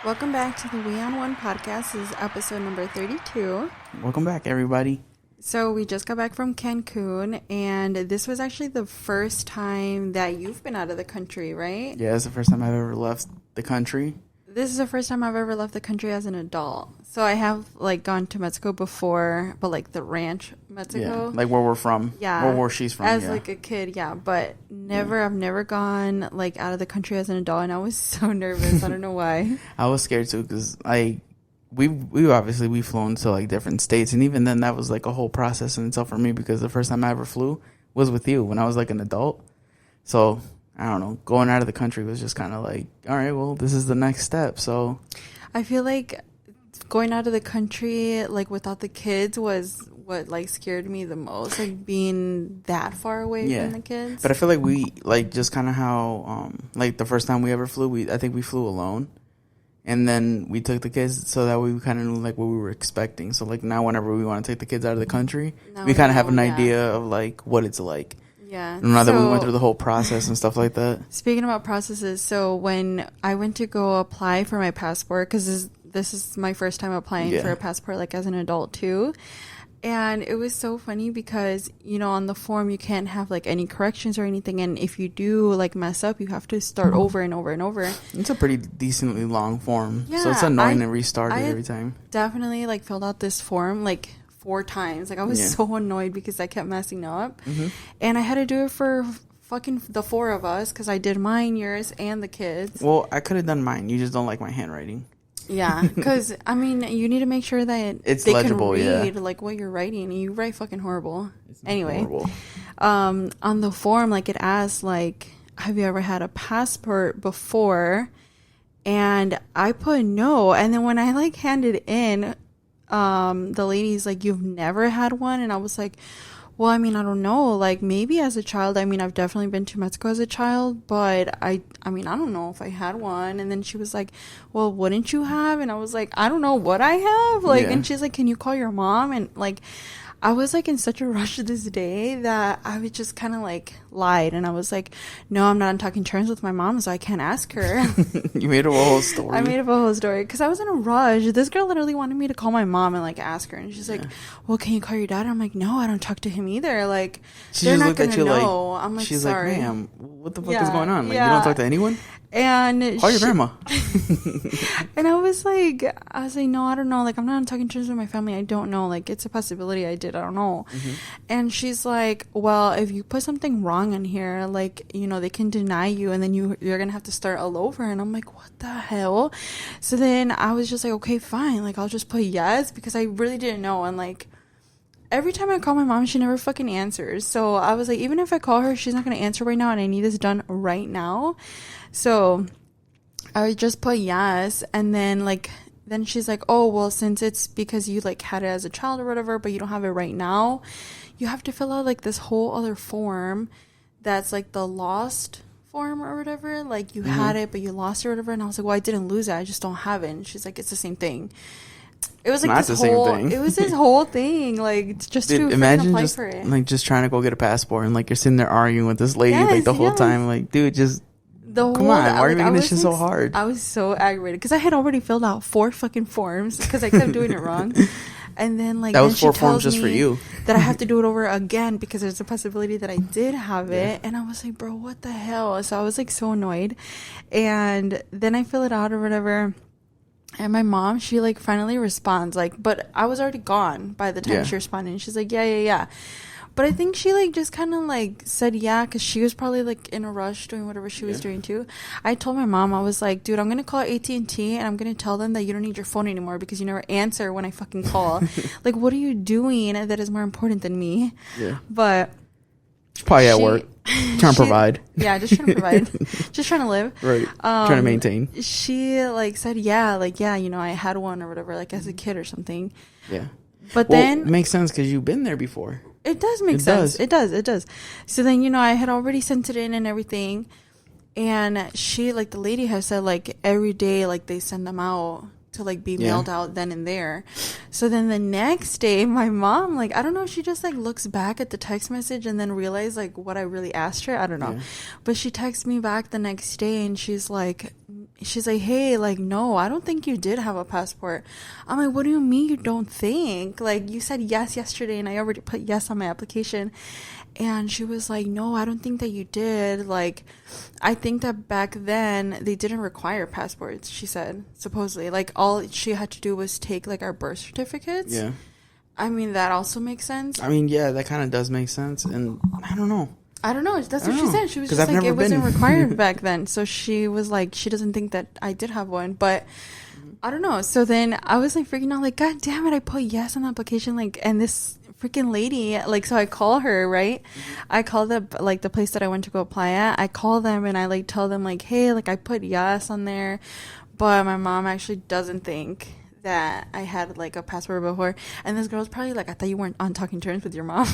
Welcome back to the We on One podcast. This is episode number 32. Welcome back, everybody. So we just got back from Cancun, and this was actually the first time that you've been out of the country, right? Yeah, it's the first time I've ever left the country. This is the first time I've ever left the country as an adult. So I have, gone to Mexico before, but, the ranch Mexico. Yeah, where we're from. Yeah. Where she's from, as, a kid, yeah. But I've never gone, out of the country as an adult, and I was so nervous. I don't know why. I was scared, too, because, we've flown to, different states. And even then, that was, a whole process in itself for me, because the first time I ever flew was with you when I was, an adult. So I don't know, going out of the country was just kind of all right, well, this is the next step. So I feel like going out of the country, without the kids was what, scared me the most, being that far away from the kids. But I feel like we, just kind of how, the first time we ever flew, I think we flew alone. And then we took the kids so that we kind of knew, what we were expecting. So, now whenever we want to take the kids out of the country, we kind of have an idea of, what it's like. Yeah. Now that we went through the whole process and stuff like that. Speaking about processes, so when I went to go apply for my passport, because this is my first time applying for a passport, as an adult too. And it was so funny because, on the form, you can't have, any corrections or anything. And if you do, mess up, you have to start over and over and over. It's a pretty decently long form. Yeah, so it's annoying to restart it every time. Definitely, filled out this form, 4 times. I was so annoyed because I kept messing up. Mm-hmm. And I had to do it for fucking the 4 of us because I did mine, yours, and the kids. Well, I could have done mine. You just don't like my handwriting. Yeah, because, you need to make sure that it's they legible, can read, what you're writing. You write fucking horrible. Anyway, horrible. On the form, it asks, have you ever had a passport before? And I put no. And then when I, handed in, the lady's you've never had one? And I was like, well, I don't know, maybe as a child. I've definitely been to Mexico as a child, but I don't know if I had one. And then she was like, well, wouldn't you have? And I was like, I don't know what I have. And she's like, can you call your mom? And I was in such a rush this day that I was just kind of lied. And I was like, no, I'm not on talking terms with my mom, so I can't ask her. You made up a whole story. I made up a whole story because I was in a rush. This girl literally wanted me to call my mom and ask her. And she's like, well, can you call your dad? I'm like, no, I don't talk to him either. She they're just not looked going at to you know. I'm she's sorry. like, ma'am, what the fuck is going on? You yeah. don't talk to anyone? And call your grandma. And I was like, no, I don't know. I'm not on talking terms with my family. I don't know. It's a possibility I did. I don't know. Mm-hmm. And she's like, well, if you put something wrong in here, they can deny you, and then you're going to have to start all over. And I'm like, what the hell? So then I was just like, okay, fine. I'll just put yes, because I really didn't know. And every time I call my mom, she never fucking answers. So I was like, even if I call her, she's not going to answer right now, and I need this done right now. So I would just put yes, and then then she's like, oh, well, since it's because you had it as a child or whatever, but you don't have it right now, you have to fill out this whole other form that's the lost form or whatever. You had it, but you lost it or whatever. And I was like, well, I didn't lose it. I just don't have it. And she's like, it's the same thing. It was not this the whole same thing. It was this whole thing, just Dude, to imagine apply just for it. just trying to go get a passport, and you're sitting there arguing with this lady the whole time. Dude, just come on, why are you making this shit so hard? I was so aggravated because I had already filled out 4 fucking forms because I kept doing it wrong. And then that was 4 forms just for you. That I have to do it over again because there's a possibility that I did have it. And I was like, bro, what the hell? So I was so annoyed. And then I fill it out or whatever. And my mom, she finally responds, but I was already gone by the time she responded. And she's like, yeah. But I think she just kind of said yeah, because she was probably in a rush doing whatever she was doing too. I told my mom, I was like, dude, I'm gonna call AT&T and I'm gonna tell them that you don't need your phone anymore because you never answer when I fucking call. What are you doing that is more important than me? Yeah. But she's probably at work trying to provide. Yeah, just trying to provide. Just trying to live. Right. Trying to maintain. She said yeah, I had one or whatever, as a kid or something. Yeah. But then it makes sense because you've been there before. It does make sense. It does. So then, I had already sent it in and everything. And she, the lady has said, every day, they send them out to, be mailed out then and there. So then the next day, my mom, I don't know, she just, looks back at the text message and then realized, what I really asked her. I don't know. Yeah. But she texts me back the next day and she's like, she's like, hey, like, no, I don't think you did have a passport. I'm like, what do you mean you don't think? Like, you said yes yesterday and I already put yes on my application. And she was like, no, I don't think that you did. Like, I think that back then they didn't require passports, she said, supposedly. Like, all she had to do was take, like, our birth certificates. Yeah. I mean, that also makes sense. I mean, yeah, that kind of does make sense. And I don't know. That's what she said. She was just like, it wasn't required back then. So she was like, she doesn't think that I did have one. But I don't know. So then I was like freaking out, like, God damn it, I put yes on the application. Like, and this freaking lady, like, so I call her, right? I call the place that I went to go apply at. I call them and I like tell them like, hey, like, I put yes on there, but my mom actually doesn't think that I had like a passport before. And this girl's probably like, I thought you weren't on talking terms with your mom.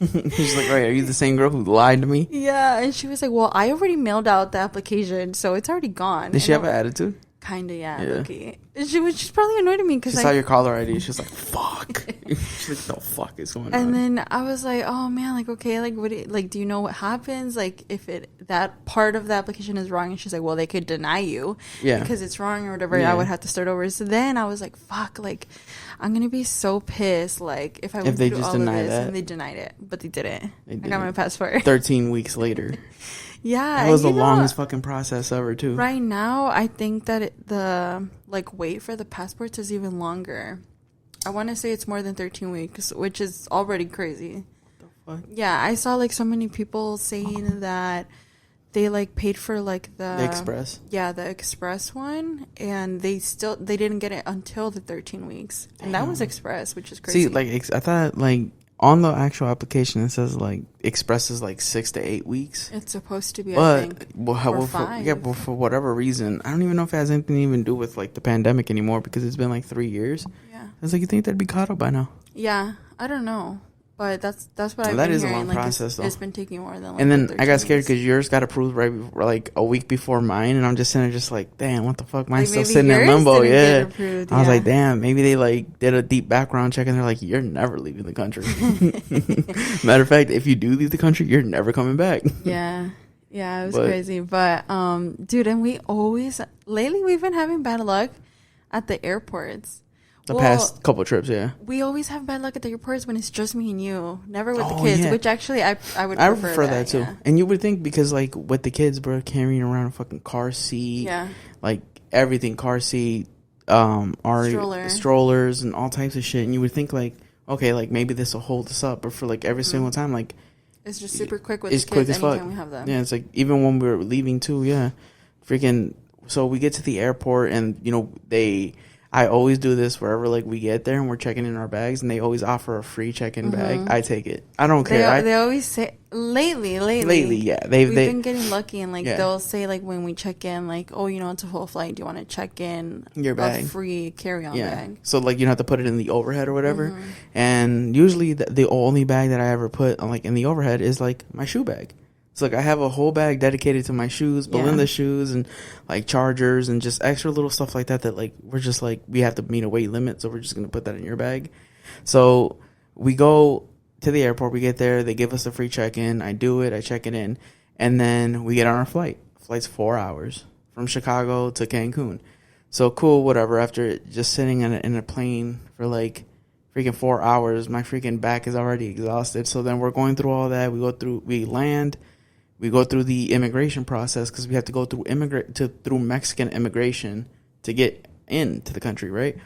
She's like, right, are you the same girl who lied to me? Yeah, and she was like, well, I already mailed out the application, so it's already gone. Did she have an attitude? Kinda, yeah. Okay. She's probably annoyed at me because she saw your caller ID. She's like, "Fuck." She's like, "The fuck is going on?" And then I was like, "Oh man, like okay, like what? Do you know what happens? Like if that part of the application is wrong?" And she's like, "Well, they could deny you, because it's wrong or whatever. Yeah. I would have to start over." So then I was like, "Fuck!" Like I'm gonna be so pissed. Like if they just denied that, and they denied it, but they didn't. I got my passport 13 weeks later. Yeah, that was the longest fucking process ever, too. Right now, I think that the wait for the passports is even longer. I want to say it's more than 13 weeks, which is already crazy. What the fuck? Yeah, I saw like so many people saying that they like paid for like the express. Yeah, the express one, and they didn't get it until the 13 weeks, and that was express, which is crazy. See, like I thought like. On the actual application, it says like express is like 6 to 8 weeks. It's supposed to be, but, I think, or 5. But for whatever reason, I don't even know if it has anything to even do with like the pandemic anymore because it's been like 3 years. Yeah, I was like, you think that'd be caught up by now? Yeah, I don't know. But that's what I've been hearing. That is a long process, though. It's been taking more than. Like, and then I got scared because yours got approved right before, like a week before mine, and I'm just sitting there, just like, damn, what the fuck? Mine's still sitting in limbo. Yeah, I was like, damn, maybe they like did a deep background check, and they're like, you're never leaving the country. Matter of fact, if you do leave the country, you're never coming back. Yeah, it was crazy, but dude, and lately we've been having bad luck at the airports. The past couple of trips, yeah. We always have bad luck at the airports when it's just me and you. Never with the kids, which actually I would prefer that too. Yeah. And you would think because like with the kids, bro, carrying around a fucking car seat, like everything, car seat, strollers and all types of shit. And you would think like, okay, like maybe this will hold us up. But for like every single time, like it's just super quick with the kids anytime we have them. Yeah, it's like even when we were leaving too, freaking. So we get to the airport and I always do this wherever like we get there and we're checking in our bags and they always offer a free check-in bag. I take it. I don't care. They always say lately, yeah. We've been getting lucky and like they'll say like when we check in like, oh, it's a full flight. Do you want to check in your bag? A free carry-on bag. So like you don't have to put it in the overhead or whatever. And usually the only bag that I ever put like in the overhead is like my shoe bag. So, like, I have a whole bag dedicated to my shoes, Belinda's shoes, and, like, chargers, and just extra little stuff like that, like, we're just, like, we have to meet a weight limit, so we're just going to put that in your bag. So, we go to the airport, we get there, they give us a free check-in, I do it, I check it in, and then we get on our flight. Flight's 4 hours from Chicago to Cancun. So, cool, whatever, after just sitting in a plane for, like, freaking 4 hours, my freaking back is already exhausted. So, then we're going through all that, we land. We go through the immigration process because we have to go through through Mexican immigration to get into the country, right?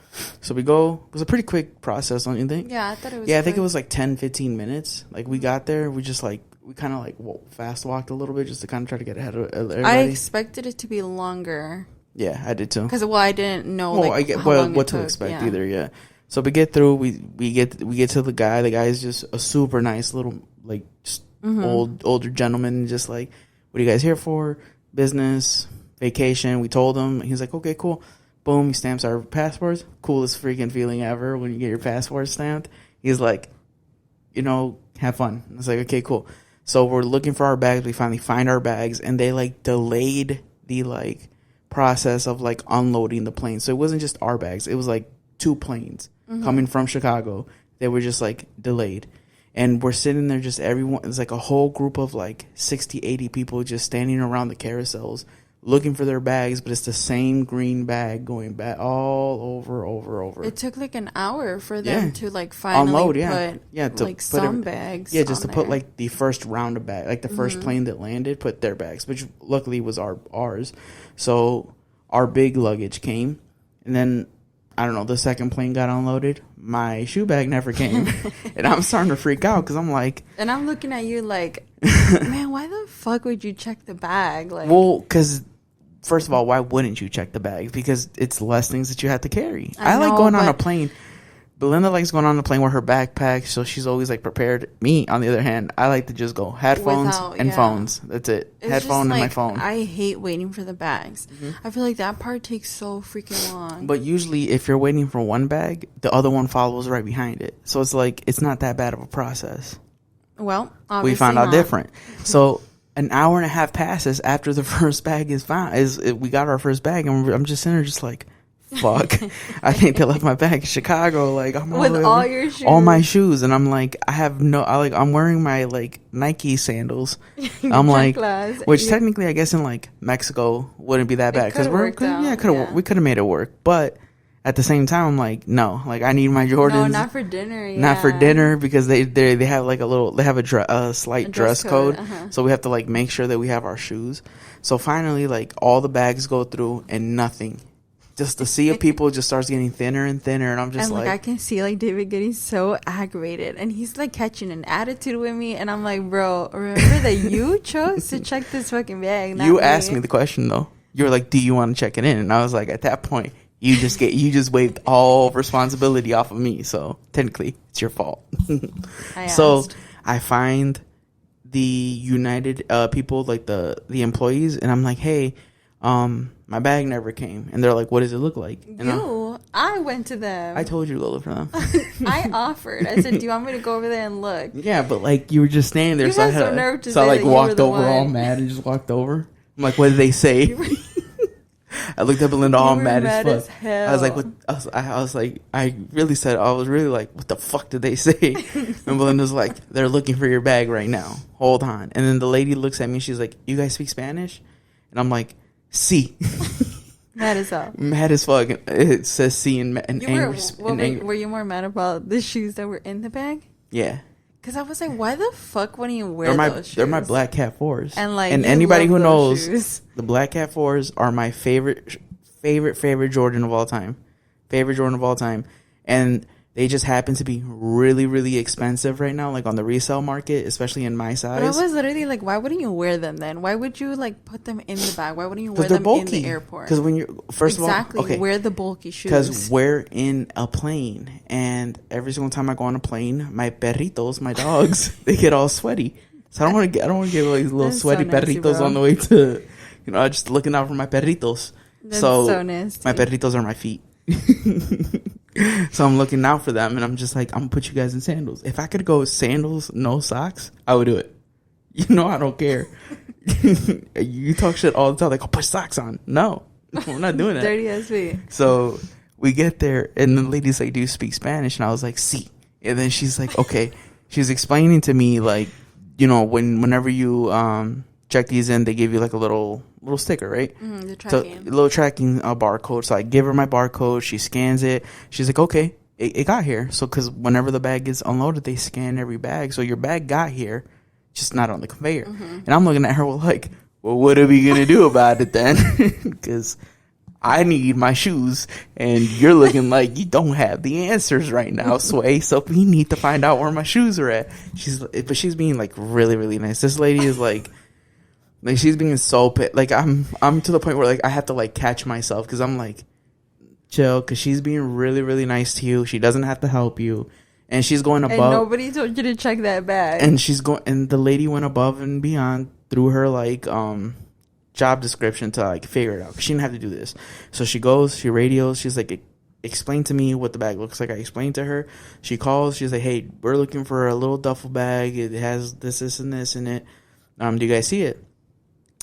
So we go. It was a pretty quick process, don't you think? Yeah, I thought it was. Yeah, I think it was like 10, 15 minutes. Like we got there, we just like we kind of like fast walked a little bit just to kind of try to get ahead of everybody. I expected it to be longer. Yeah, I did too. Because I didn't know what to expect either. Yeah. So we get through. We get to the guy. The guy is just a super nice little like. Just older gentleman, just like, what are you guys here for? Business, vacation. We told him. He's like, okay, cool. Boom, he stamps our passports. Coolest freaking feeling ever when you get your passport stamped. He's like, have fun. I was like, okay, cool. So we're looking for our bags. We finally find our bags, and they like delayed the like process of like unloading the plane. So it wasn't just our bags. It was like 2 planes coming from Chicago. They were just like delayed. And we're sitting there, just everyone, it's like a whole group of like 60, 80 people just standing around the carousels, looking for their bags, but it's the same green bag going back all over. It took like an hour for them to like finally unload, put like some bags. Yeah, just to put like the first round of bags, like the first plane that landed, put their bags, which luckily was ours. So our big luggage came, and then I don't know, the second plane got unloaded. My shoe bag never came, and I'm starting to freak out because I'm like, and I'm looking at you like, man, why the fuck would you check the bag? Like, well, because first of all, why wouldn't you check the bag? Because it's less things that you have to carry. I like going on a plane. Belinda likes going on a plane with her backpack, so she's always like prepared. Me, on the other hand, I like to just go headphones and phones. That's it. It's Headphone and like, my phone. I hate waiting for the bags. I feel like that part takes so freaking long. But usually, if you're waiting for one bag, the other one follows right behind it. So it's like it's not that bad of a process. Well, we found out different. So an hour and a half passes after the first bag is found. We got our first bag, and I'm just sitting there, just like, fuck. I think they left my bag in Chicago. Like, I'm with all your shoes, all my shoes, and I'm like, I'm wearing my like Nike sandals. I'm like, which technically, I guess in like Mexico wouldn't be that bad because we could have made it work, but at the same time, I'm like, no, like I need my Jordans. No, not for dinner. Yeah. Not for dinner because they have like a slight dress code. So we have to like make sure that we have our shoes. So finally, like all the bags go through and nothing. Just the sea of people just starts getting thinner and thinner, and I'm just like, I can see like David getting so aggravated, and he's like catching an attitude with me, and I'm like, bro, remember that you chose to check this fucking bag. Not you asked me the question though. You were like, do you want to check it in? And I was like, at that point, you just waived all responsibility off of me, so technically it's your fault. So I find the United people, like the employees, and I'm like, hey, my bag never came, and they're like, what does it look like? And I went to them. I told you to go look for them. I offered. I said, do you want me to go over there and look? Yeah, but like you were just standing there, you so I like walked over all mad and just walked over. I'm like, what did they say? I looked at Belinda all mad as fuck. I was like, what? I was like, I was really like, what the fuck did they say? And Belinda's like, they're looking for your bag right now. Hold on. And then the lady looks at me. She's like, you guys speak Spanish? And I'm like, sí. Mad as hell. Mad as fuck. It says sí in English. Were you more mad about the shoes that were in the bag? Yeah. Because I was like, why the fuck wouldn't you wear those shoes? They're my Black Cat 4s. And anybody who knows, the Black Cat 4s are my favorite Jordan of all time. Favorite Jordan of all time. And they just happen to be really, really expensive right now, like on the resale market, especially in my size. But I was literally like, why wouldn't you wear them then? Why would you like put them in the bag? Why wouldn't you wear them in the airport? Because when you're, first of all, wear the bulky shoes. Because we're in a plane, and every single time I go on a plane, my perritos, my dogs, they get all sweaty. So I don't want to get like these little sweaty perritos on the way to, just looking out for my perritos. That's so nasty. My perritos are my feet. So I'm looking out for them, and I'm just like, I'm gonna put you guys in sandals. If I could go with sandals, no socks, I would do it. I don't care. You talk shit all the time, like, put socks on. No, we're not doing that. Dirty ass feet. So we get there, and the lady's like, do you speak Spanish? And I was like, sí. And then she's like, okay. She's explaining to me, like, whenever you check these in, they give you like a little sticker, right? The tracking. So, a little tracking barcode. So I give her my barcode. She scans it. She's like, okay, it got here. So because whenever the bag gets unloaded, they scan every bag. So your bag got here, just not on the conveyor. And I'm looking at her like, well, what are we going to do about it then? Because I need my shoes, and you're looking like you don't have the answers right now, Sway. So we need to find out where my shoes are at. She's being like really, really nice. This lady is like she's being so pissed. Like I'm to the point where like I have to like catch myself because I'm like, chill, because she's being really, really nice to you. She doesn't have to help you, and she's going above. And nobody told you to check that bag. And the lady went above and beyond through her like job description to like figure it out. She didn't have to do this. So she goes, she radios. She's like, explain to me what the bag looks like. I explained to her. She calls. She's like, hey, we're looking for a little duffel bag. It has this, and this in it. Do you guys see it?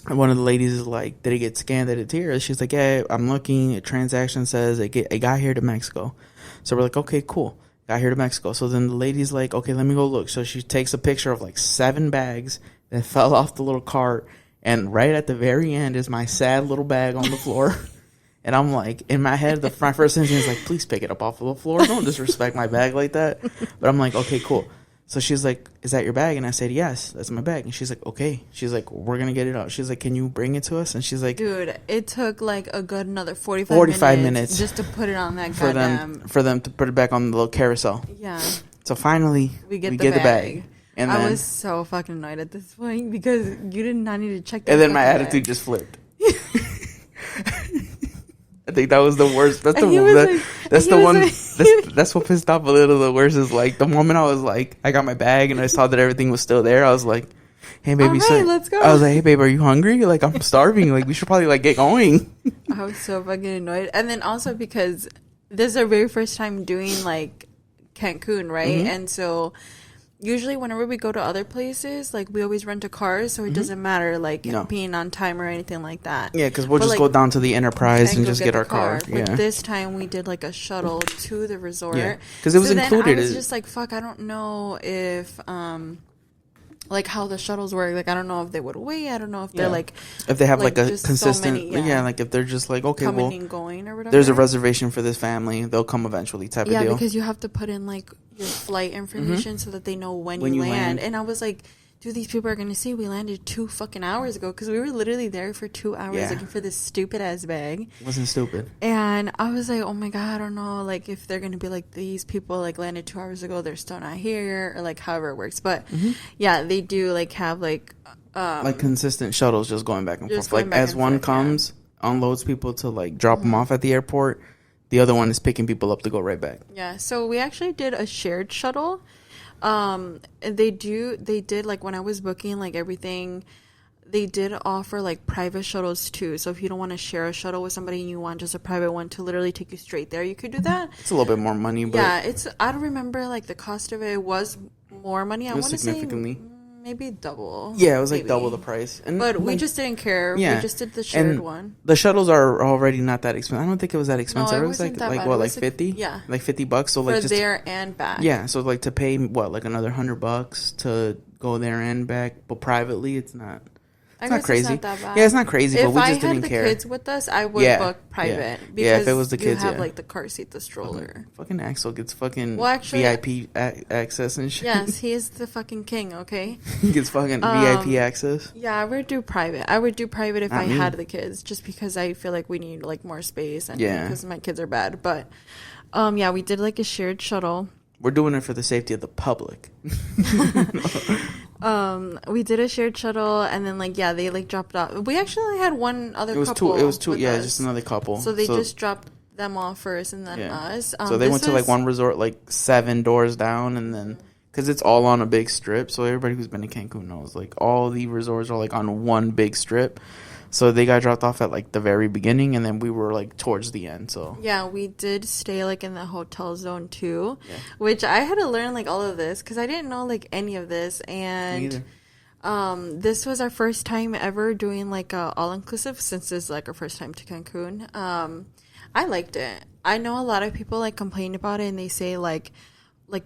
And one of the ladies is like, did it get scanned at its here? She's like, yeah, I'm looking. A transaction says it got here to Mexico. So we're like, okay, cool. Got here to Mexico. So then the lady's like, okay, let me go look. So she takes a picture of like 7 bags that fell off the little cart. And right at the very end is my sad little bag on the floor. And I'm like, in my head, my first instinct is like, please pick it up off of the floor. Don't disrespect my bag like that. But I'm like, okay, cool. So she's like, is that your bag? And I said, yes, that's my bag. And she's like, okay. She's like, we're going to get it out. She's like, can you bring it to us? And she's like, dude, it took like a good another 45 minutes just to put it on that for them to put it back on the little carousel. Yeah. So finally, we get the bag. And I was so fucking annoyed at this point because you did not need to check. And then my attitude just flipped. I think that was the worst. That's that's what pissed off a little. The worst is like the moment I was like, I got my bag and I saw that everything was still there. I was like, hey baby, let's go. I was like, hey babe, are you hungry? Like, I'm starving. Like, we should probably like get going. I was so fucking annoyed, and then also because this is our very first time doing like Cancun, right? Mm-hmm. And so usually whenever we go to other places, like we always rent a car, so it doesn't matter like being on time or anything like that. Yeah, because we'll just go down to the Enterprise and just get our car. But this time we did like a shuttle to the resort. Yeah, because it was included. I was just like, fuck, I don't know if like how the shuttles work. Like I don't know if they would wait. I don't know if they're like if they have like a consistent like if they're just like, okay, coming and going or whatever. There's a reservation for this family, they'll come eventually type of deal. Yeah, because you have to put in like your flight information so that they know when you land. And I was like, dude, these people are gonna see we landed 2 fucking hours ago, because we were literally there for 2 hours looking for this stupid ass bag. It wasn't stupid. And I was like, oh my god, I don't know, like if they're gonna be like, these people like landed 2 hours ago, they're still not here, or like however it works. But yeah, they do like have like consistent shuttles just going back and forth. Like as one comes, unloads people to like drop them off at the airport, the other one is picking people up to go right back. Yeah, so we actually did a shared shuttle. They did like when I was booking like everything, they did offer like private shuttles too. So if you don't want to share a shuttle with somebody and you want just a private one to literally take you straight there, you could do that. It's a little bit more money, but yeah, I don't remember like the cost of it. It was more money. I want to say maybe double. Yeah, it was like double the price. But we just didn't care. Yeah. We just did the shared one. The shuttles are already not that expensive. I don't think it was that expensive. No, it was like 50? Yeah. Like $50. So like for there and back. Yeah, so like to pay like another $100 to go there and back, but privately it's not. It's not crazy. It's not that bad. Yeah, it's not crazy, but we just didn't care. If I had the kids with us, I would book private. Yeah. Because if it was the kids, you have like the car seat, the stroller. Fucking Axel gets fucking VIP access and shit. Yes, he is the fucking king, okay? He gets fucking VIP access. Yeah, I would do private. I would do private if I had the kids, just because I feel like we need like more space, and because my kids are bad. But yeah, we did like a shared shuttle. We're doing it for the safety of the public. We did a shared shuttle, and then like they like dropped off. We actually had one other couple. It was two. Yeah, just another couple. So they just dropped them off first, and then us. So they went to like one resort, like 7 doors down, and then because it's all on a big strip. So everybody who's been to Cancun knows like all the resorts are like on one big strip. So they got dropped off at like the very beginning, and then we were like towards the end. So yeah, we did stay like in the hotel zone too, which I had to learn like all of this because I didn't know like any of this. And this was our first time ever doing like a all inclusive, since this is like our first time to Cancun. I liked it. I know a lot of people like complain about it, and they say like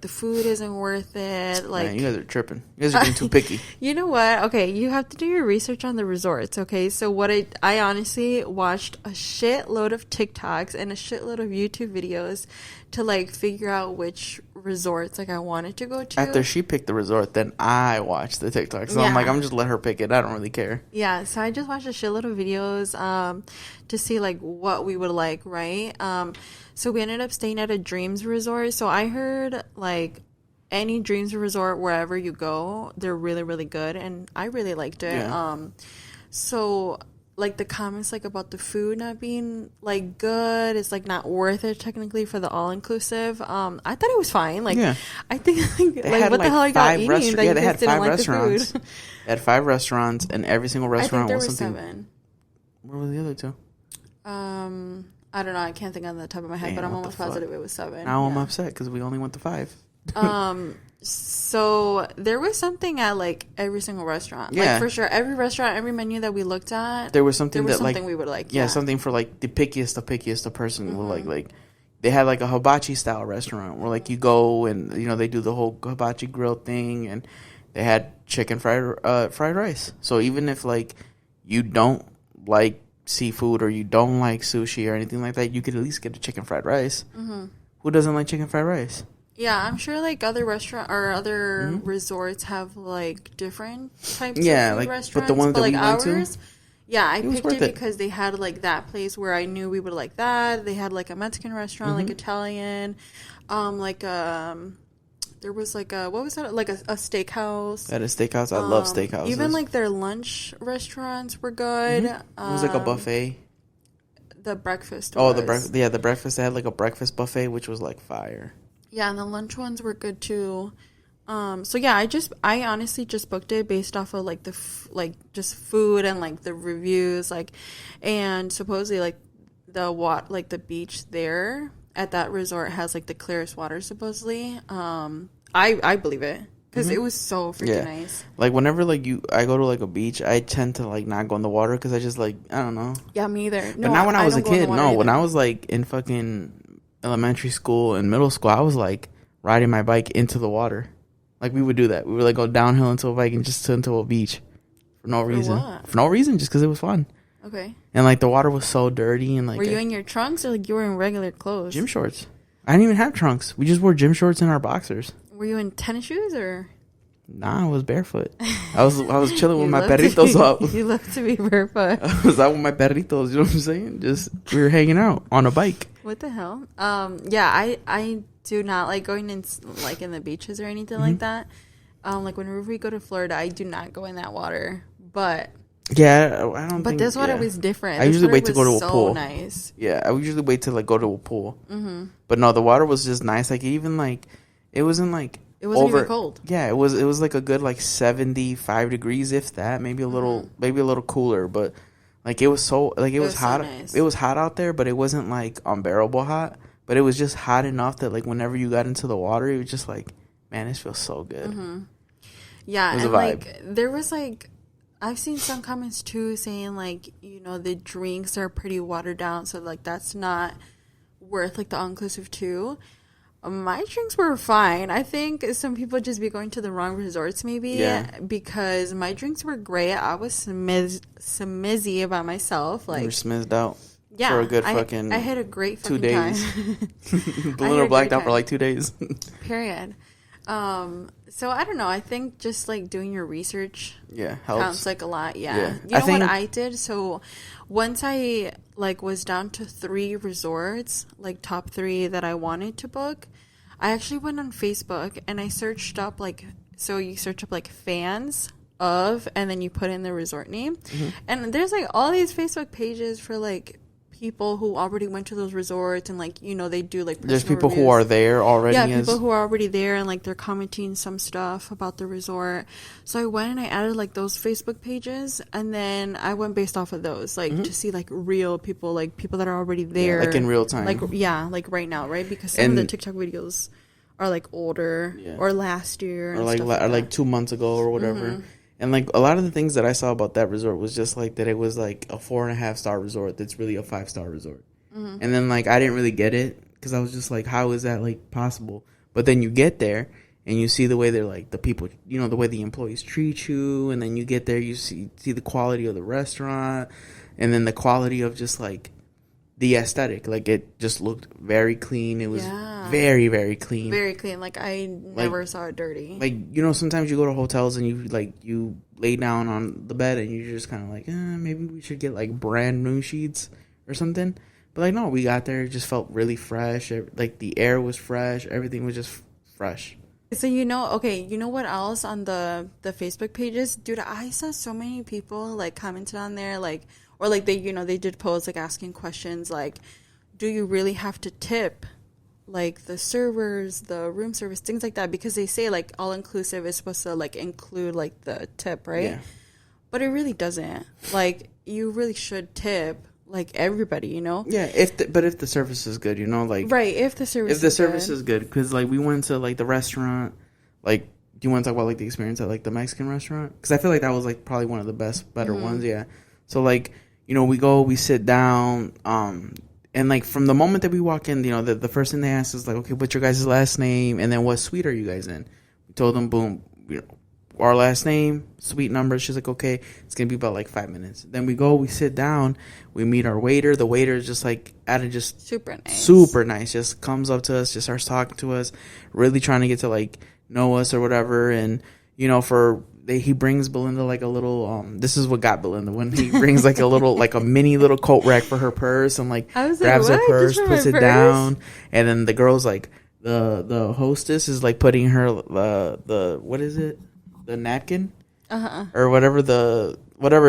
the food isn't worth it. Like, man, you guys are tripping. You guys are being too picky. You know what? Okay, you have to do your research on the resorts. Okay, so what I honestly watched a shitload of TikToks and a shitload of YouTube videos to like figure out which resorts like I wanted to go to. After she picked the resort, then I watched the TikTok. So I'm like, I'm just let her pick it. I don't really care. Yeah, so I just watched a shitload of videos to see like what we would like, right? So we ended up staying at a Dreams resort. So I heard like any Dreams resort, wherever you go, they're really, really good, and I really liked it. Yeah. So like the comments like about the food not being like good, it's like not worth it technically for the all inclusive. I thought it was fine. Like I think like what the hell are you eating that you guys didn't like the food? They had 5 restaurants, and every single restaurant was something. 7. Where were the other 2? I don't know. I can't think on the top of my head, but I'm almost positive it was 7. Now I'm upset because we only went to 5. So there was something at like every single restaurant. Yeah. Like for sure, every restaurant, every menu that we looked at, there was something like we would like. Yeah, something for like the pickiest of person would like. They had like a hibachi style restaurant where like you go and they do the whole hibachi grill thing, and they had chicken fried rice. So even if like you don't like seafood or you don't like sushi or anything like that, you could at least get a chicken fried rice. Mm-hmm. Who doesn't like chicken fried rice? Yeah, I'm sure like other restaurant or other resorts have like different types of food restaurants. But the ones that like we went to, yeah, I picked it because they had like that place where I knew we would like that. They had like a Mexican restaurant, like Italian, there was like a, what was that? Like a steakhouse. At a steakhouse, I love steakhouses. Even like their lunch restaurants were good. It was like a buffet. The breakfast. The breakfast. They had like a breakfast buffet, which was like fire. Yeah, and the lunch ones were good too. So yeah, I honestly just booked it based off of like just food and like the reviews, like, and supposedly like the beach there at that resort has like the clearest water supposedly. I believe it because it was so freaking nice. Like whenever I go to like a beach, I tend to like not go in the water because I just like, I don't know. Yeah, me either. But not when I was a kid. No, when I was like in fucking elementary school and middle school, I was like riding my bike into the water. Like we would do that. We would like go downhill into a bike and just into a beach for no reason. For no reason, just because it was fun. Okay. And like the water was so dirty and like. Were you in your trunks or like you were in regular clothes? Gym shorts. I didn't even have trunks. We just wore gym shorts and our boxers. Were you in tennis shoes or? Nah, I was barefoot. I was chilling with my perritos up. You love to be barefoot. I was out with my perritos. You know what I'm saying? Just we were hanging out on a bike. What the hell? Yeah, I do not like going in like in the beaches or anything like that. Like whenever we go to Florida, I do not go in that water. But yeah, I don't. But this water was different. I usually wait to go to a pool. Nice. Yeah, I usually wait to like go to a pool. Mm-hmm. But no, the water was just nice. Like even like it wasn't like. It wasn't even cold. Yeah, it was like a good like 75 degrees, if that, maybe a little cooler, but like it was so like it was hot. So nice. It was hot out there, but it wasn't like unbearable hot. But it was just hot enough that like whenever you got into the water, it was just like, man, this feels so good. Mm-hmm. Yeah, and like there was like I've seen some comments too saying like, you know, the drinks are pretty watered down, so like that's not worth like the all-inclusive too. My drinks were fine. I think some people just be going to the wrong resorts maybe because my drinks were great. I was smizzy about myself. Like, you were smizzed out for a good fucking I had a great 2 days. Time. Balloon blacked out for like 2 days. Period. So I don't know. I think just like doing your research helps. Counts like a lot. Yeah. You know what I did? So once I like was down to 3 resorts, like top 3 that I wanted to book, I actually went on Facebook and I searched up like, so you search up like fans of, and then you put in the resort name. Mm-hmm. And there's like all these Facebook pages for like people who already went to those resorts, and like, you know, they do like there's people reviews. Who are there already. Yeah, people who are already there, and like they're commenting some stuff about the resort. So I went and I added like those Facebook pages, and then I went based off of those, like to see like real people, like people that are already there, like in real time, like like right now, right? Because some of the TikTok videos are like older or last year, or like 2 months ago or whatever. Mm-hmm. And, like, a lot of the things that I saw about that resort was just, like, that it was, like, a 4.5-star resort that's really a 5-star resort. Mm-hmm. And then, like, I didn't really get it because I was just like, how is that, like, possible? But then you get there and you see the way they're, like, the people, you know, the way the employees treat you. And then you get there, you see the quality of the restaurant. And then the quality of just, like, the aesthetic. Like, it just looked very clean. It was very, very clean. Very clean. Like, I never saw it dirty. Like, you know, sometimes you go to hotels and you lay down on the bed and you're just kind of like, maybe we should get, like, brand new sheets or something. But, like, no, we got there. It just felt really fresh. Like, the air was fresh. Everything was just fresh. So, you know what else on the Facebook pages? Dude, I saw so many people, like, commented on there, like, or, like, they, you know, they did posts, like, asking questions, like, do you really have to tip, like, the servers, the room service, things like that? Because they say, like, all-inclusive is supposed to, like, include, like, the tip, right? Yeah. But it really doesn't. Like, you really should tip, like, everybody, you know? Yeah, if the service is good, you know? Like, right, if the service is good. Because, like, we went to, like, the restaurant, like, do you want to talk about, like, the experience at, like, the Mexican restaurant? Because I feel like that was, like, probably one of the better ones, yeah. So, like, you know, we sit down, and, like, from the moment that we walk in, you know, the first thing they ask is, like, okay, what's your guys' last name? And then what suite are you guys in? We told them, boom, you know, our last name, suite number. She's like, okay, it's gonna be about like 5 minutes. Then we sit down, we meet our waiter. The waiter is just like just super nice. Just comes up to us, just starts talking to us, really trying to get to like know us or whatever. And he brings Belinda like a little this is what got Belinda when he brings like a little like a mini little coat rack for her purse and like grabs her purse, puts it down, and then the girl's like the hostess is like putting her the what is it, the napkin or whatever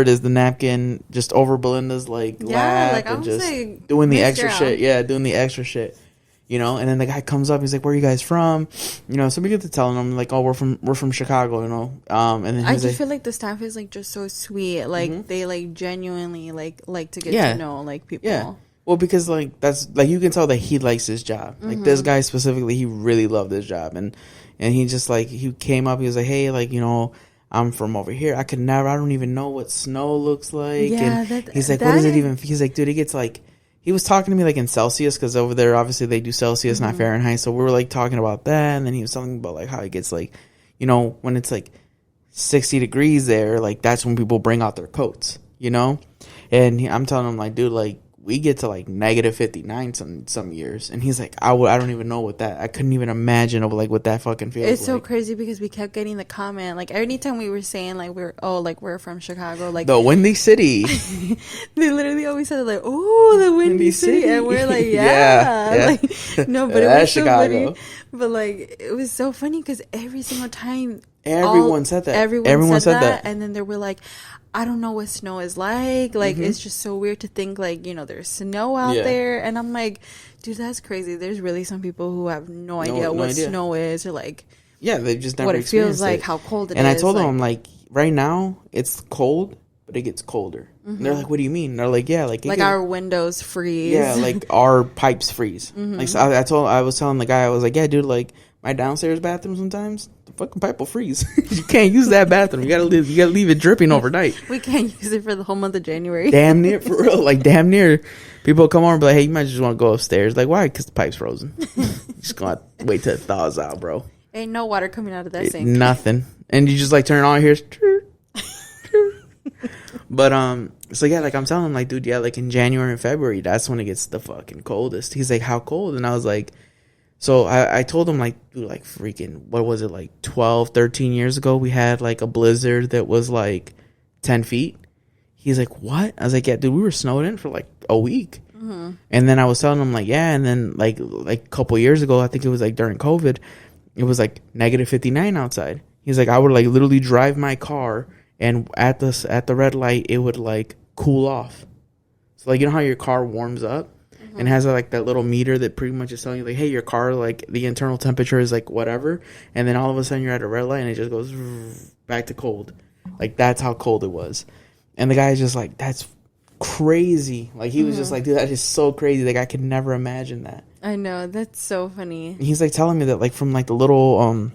it is, the napkin just over Belinda's like lap, like, and just like, doing the extra shit. And then the guy comes up. He's like, "Where are you guys from?" So we get to telling him like, "Oh, we're from Chicago." And then I just feel like the staff is like just so sweet. Like they like genuinely like to get to know like people. Yeah. Well, because like that's like you can tell that he likes his job. Like this guy specifically, he really loved his job, and he just like he came up. He was like, "Hey, like I'm from over here. I don't even know what snow looks like." Yeah. And he's like, "What does it even?" He's like, "Dude, it gets like." He was talking to me like in Celsius because over there obviously they do Celsius, not Fahrenheit. So we were like talking about that, and then he was talking about like how it gets like, when it's like 60 degrees there, like that's when people bring out their coats, And I'm telling him like, dude, like we get to like negative 59 some years, and he's like, I don't even know I couldn't even imagine of like what that fucking feels. It's so crazy because we kept getting the comment like anytime we were saying like we're from Chicago, like the Windy City. They literally always said like, oh, the Windy City, and we're like, yeah. Like no, but it was Chicago. So funny. But like it was so funny because every single time everyone said that. Everyone said that, and then they were like, I don't know what snow is like. Like, it's just so weird to think, like, there's snow out there. And I'm like, dude, that's crazy. There's really some people who have no idea what snow is or, like, they've just never what it feels like, how cold it is. And I told them, like, right now, it's cold, but it gets colder. And they're like, what do you mean? And they're like, yeah, like... our windows freeze. Yeah, like, our pipes freeze. Like, so I was telling the guy, I was like, yeah, dude, like... My downstairs bathroom sometimes the fucking pipe will freeze. You can't use that bathroom. You gotta leave it dripping overnight. We can't use it for the whole month of January. Damn near, for real. Like damn near. People come over and be like, "Hey, you might just want to go upstairs." Like why? Because the pipe's frozen. You just gonna wait till it thaws out, bro. Ain't no water coming out of that sink. Nothing. And you just like turn it on here. But so yeah, like I'm telling him, like, dude, yeah, like in January and February, that's when it gets the fucking coldest. He's like, how cold? And I was like. So I told him, like, dude, like, freaking, what was it, like 12, 13 years ago, we had, like, a blizzard that was, like, 10 feet. He's like, what? I was like, yeah, dude, we were snowed in for, like, a week. And then I was telling him, like, yeah, and then, like a couple years ago, I think it was, like, during COVID, it was, like, negative 59 outside. He's like, I would, like, literally drive my car, and at the red light, it would, like, cool off. So, like, you know how your car warms up? And has like that little meter that pretty much is telling you like, hey, your car, like the internal temperature is like whatever, and then all of a sudden you're at a red light and it just goes back to cold. Like that's how cold it was. And the guy's just like, that's crazy. Like he was just like, dude, that is so crazy. Like I could never imagine that. I know, that's so funny. He's like telling me that like from like the little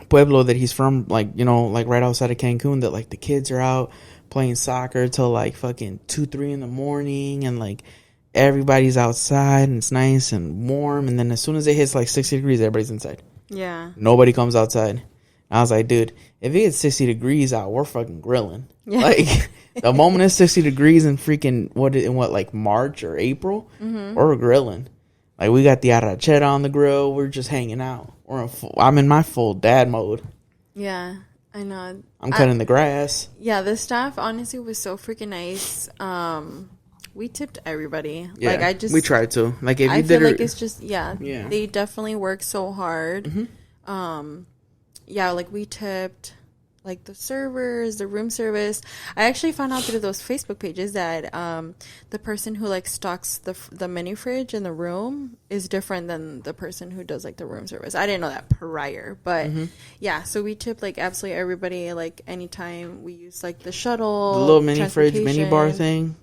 pueblo that he's from, like like right outside of Cancun, that like the kids are out playing soccer till like fucking 2-3 in the morning, and like everybody's outside and it's nice and warm, and then as soon as it hits like 60 degrees, everybody's inside. Yeah. Nobody comes outside. I was like, dude, if it gets 60 degrees out, we're fucking grilling. Yeah. Like the moment it's 60 degrees in freaking like March or April, we're grilling. Like we got the arrachera on the grill. We're just hanging out. I'm in my full dad mode. Yeah, I know. I'm cutting the grass. Yeah, the staff honestly was so freaking nice. We tipped everybody. Yeah, like we tried to. Like if I feel like it's just they definitely work so hard. Yeah, like we tipped like the servers, the room service. I actually found out through those Facebook pages that the person who like stocks the mini fridge in the room is different than the person who does like the room service. I didn't know that prior, but yeah, so we tipped like absolutely everybody. Like anytime we use like the shuttle, the little mini fridge, mini bar thing.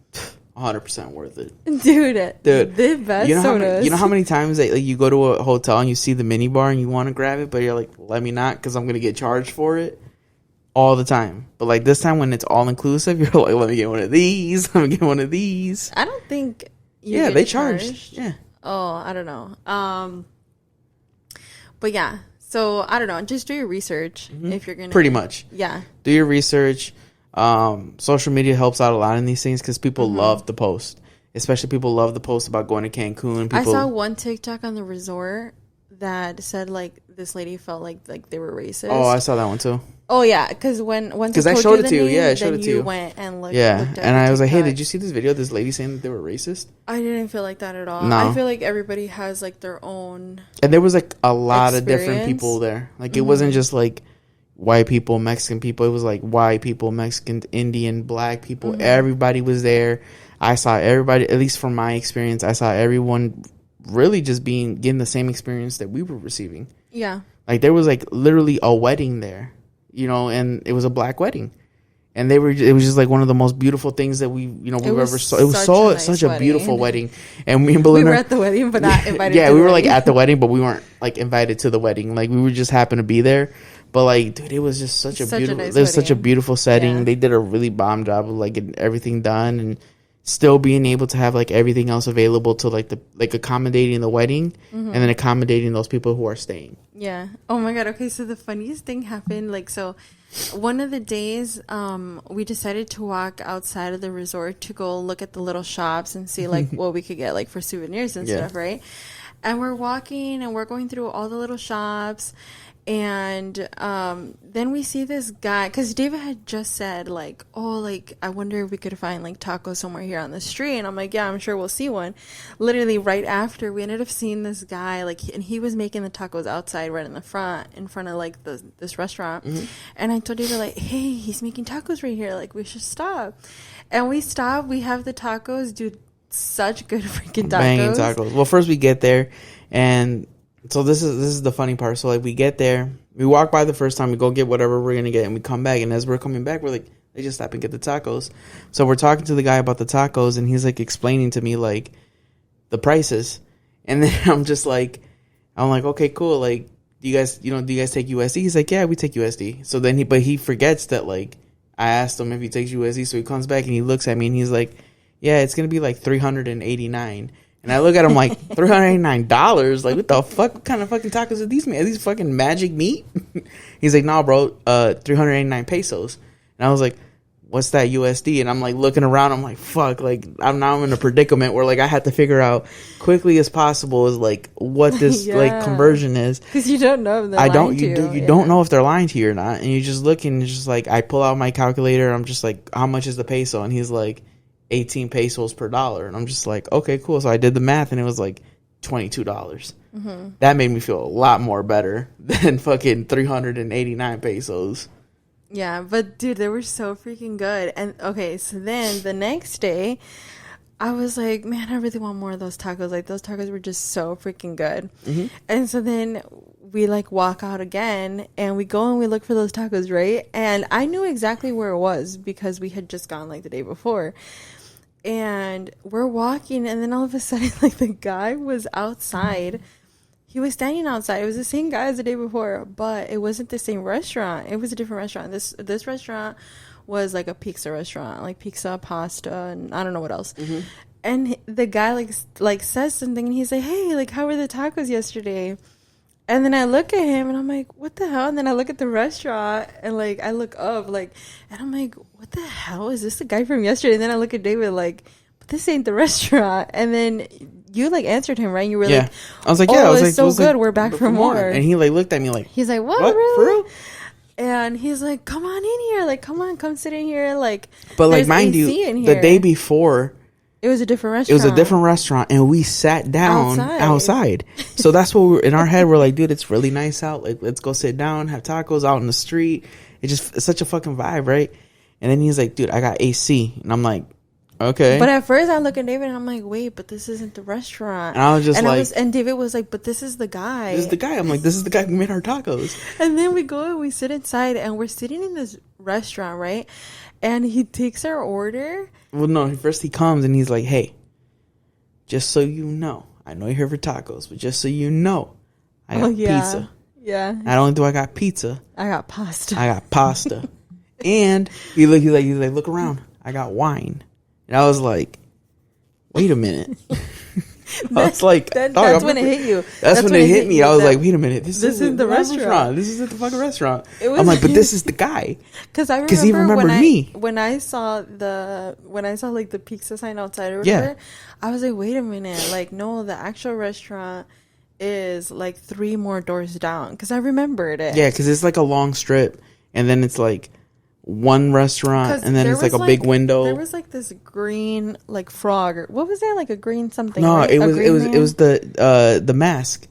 100% worth it, dude. The best sodas. You know how many times that like you go to a hotel and you see the mini bar and you want to grab it, but you're like, let me not because I'm gonna get charged for it all the time. But like this time when it's all inclusive, you're like, let me get one of these. Let me get one of these. I don't think. They charged. Yeah. Oh, I don't know. But yeah. So I don't know. Just do your research if you're gonna. Pretty much. Yeah. Do your research. Social media helps out a lot in these things because people love to post. Especially people love to post about going to Cancun. I saw one TikTok on the resort that said like this lady felt like they were racist. Oh, I saw that one too. Oh yeah, because once I showed it to you, yeah, I showed it to you. Went and looked. Yeah, and I was like, hey, did you see this video? Of this lady saying that they were racist. I didn't feel like that at all. No. I feel like everybody has like their own. And there was like a lot of different people there. Like it wasn't just like white people, Mexican people. It was like white people, Mexican, Indian, black people. Everybody was there. I saw everybody. At least from my experience, I saw everyone really just getting the same experience that we were receiving. Yeah. Like there was like literally a wedding there. You know, and it was a black wedding, and it was just like one of the most beautiful things that we've ever saw. It was such a beautiful wedding, and me and Belinda, we were at the wedding, but not invited. Yeah, to we the were wedding. like at the wedding, but we weren't like invited to the wedding. Like we were just happened to be there. But like, dude, it was just such a beautiful. It was such a beautiful setting. Yeah. They did a really bomb job of like getting everything done and still being able to have like everything else available to like accommodating the wedding and then accommodating those people who are staying. Yeah. Oh my God. Okay. So the funniest thing happened. Like, so one of the days, we decided to walk outside of the resort to go look at the little shops and see like what we could get like for souvenirs and stuff. Right. And we're walking and we're going through all the little shops. And then we see this guy, because David had just said, like, oh, like, I wonder if we could find, like, tacos somewhere here on the street. And I'm like, yeah, I'm sure we'll see one. Literally right after, we ended up seeing this guy, like, and he was making the tacos outside right in front of, like, this restaurant. And I told David, like, hey, he's making tacos right here. Like, we should stop. And we stopped. We have the tacos. Dude, such good freaking tacos. Banging tacos. Well, first we get there, and... So this is the funny part. So like we get there, we walk by the first time, we go get whatever we're gonna get, and we come back. And as we're coming back, we're like, they just stop and get the tacos. So we're talking to the guy about the tacos, and he's like explaining to me like the prices. And then I'm like, okay, cool. Like, do you guys take USD? He's like, yeah, we take USD. So then he forgets that like I asked him if he takes USD. So he comes back and he looks at me and he's like, yeah, it's gonna be like $389. And I look at him like, $389? Like, what the fuck? What kind of fucking tacos are these, man? Are these fucking magic meat? He's like, no, bro, 389 pesos. And I was like, what's that USD? And I'm like looking around. I'm like, fuck. Like, I'm in a predicament where like I had to figure out quickly as possible is like what this like conversion is. Because you don't know if they're lying to you. You don't know if they're lying to you or not. And you just look and it's just like, I pull out my calculator. I'm just like, how much is the peso? And he's like, 18 pesos per dollar. And I'm just like, okay, cool. So I did the math and it was like $22. That made me feel a lot more better than fucking 389 pesos. Yeah, but dude, they were so freaking good. And okay, so then the next day I was like, man, I really want more of those tacos. Like, those tacos were just so freaking good. And so then we like walk out again and we go and we look for those tacos, right? And I knew exactly where it was because we had just gone like the day before. And we're walking, and then all of a sudden, like, the guy was outside. He was standing outside. It was the same guy as the day before, but it wasn't the same restaurant. It was a different restaurant. This restaurant was like a pizza restaurant, like pizza, pasta, and I don't know what else. And the guy like says something, and he's like, hey, like, how were the tacos yesterday? And then I look at him and I'm like, what the hell? And then I look at the restaurant and like I look up like, and I'm like, what the hell? Is this the guy from yesterday? And then I look at David like, but this ain't the restaurant. And then you like answered him, right? You were like, I was like, yeah, oh, it's so good. Like, we're back for more. And he like looked at me like, he's like, what? Really? For real? And he's like, come on in here. Like, come sit in here. Like, but like, mind you, the day before, it was a different restaurant. And we sat down outside. So that's what we were in our head. We're like, dude, it's really nice out. Like, let's go sit down, have tacos out in the street. It's such a fucking vibe, right? And then he's like, dude, I got AC. And I'm like, okay. But at first I look at David and I'm like, wait, but this isn't the restaurant. And I was just and David was like, but this is the guy. This is the guy. I'm like, this is the guy who made our tacos. And then we go and we sit inside and we're sitting in this restaurant, right? And he takes our order. Well, no, first he comes and he's like, hey, just so you know, I know you're here for tacos, but just so you know, I got pizza. Yeah. Not only do I got pizza, I got pasta. And he's like, look around. I got wine. And I was like, wait a minute. I was like, that's when it hit you. That's when it hit me. I was like, wait a minute, this isn't the restaurant. This isn't the fucking restaurant. I'm like, but this is the guy. Because he remembered me. When I saw like the pizza sign outside or whatever, I was like, wait a minute, like no, the actual restaurant is like 3 more doors down. Because I remembered it. Yeah, because it's like a long strip, and then it's like one restaurant, and then it's like a big window. There was like this green like frog, or what was it, like a green something? No, right? it was the mask.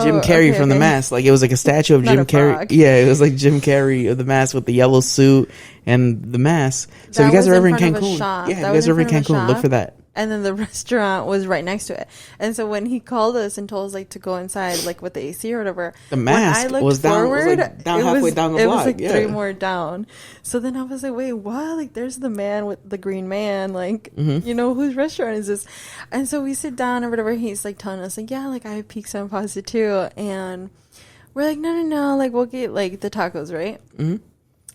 Jim Carrey from The Mask. Like, it was like a statue of Jim Carrey. Frog. Yeah, it was like Jim Carrey of The Mask with the yellow suit and the mask. So if you guys are ever in Cancun, if you guys are ever in Cancun, look for that. And then the restaurant was right next to it. And so when he called us and told us like to go inside, like with the AC or whatever, the Mask was down, halfway down the block. It was like 3 more down. So then I was like, wait, what? Like, there's the man with the green man. Like, you know, whose restaurant is this? And so we sit down or whatever. He's like telling us like, yeah, like I have pizza and pasta too. And we're like, no, like we'll get like the tacos, right? And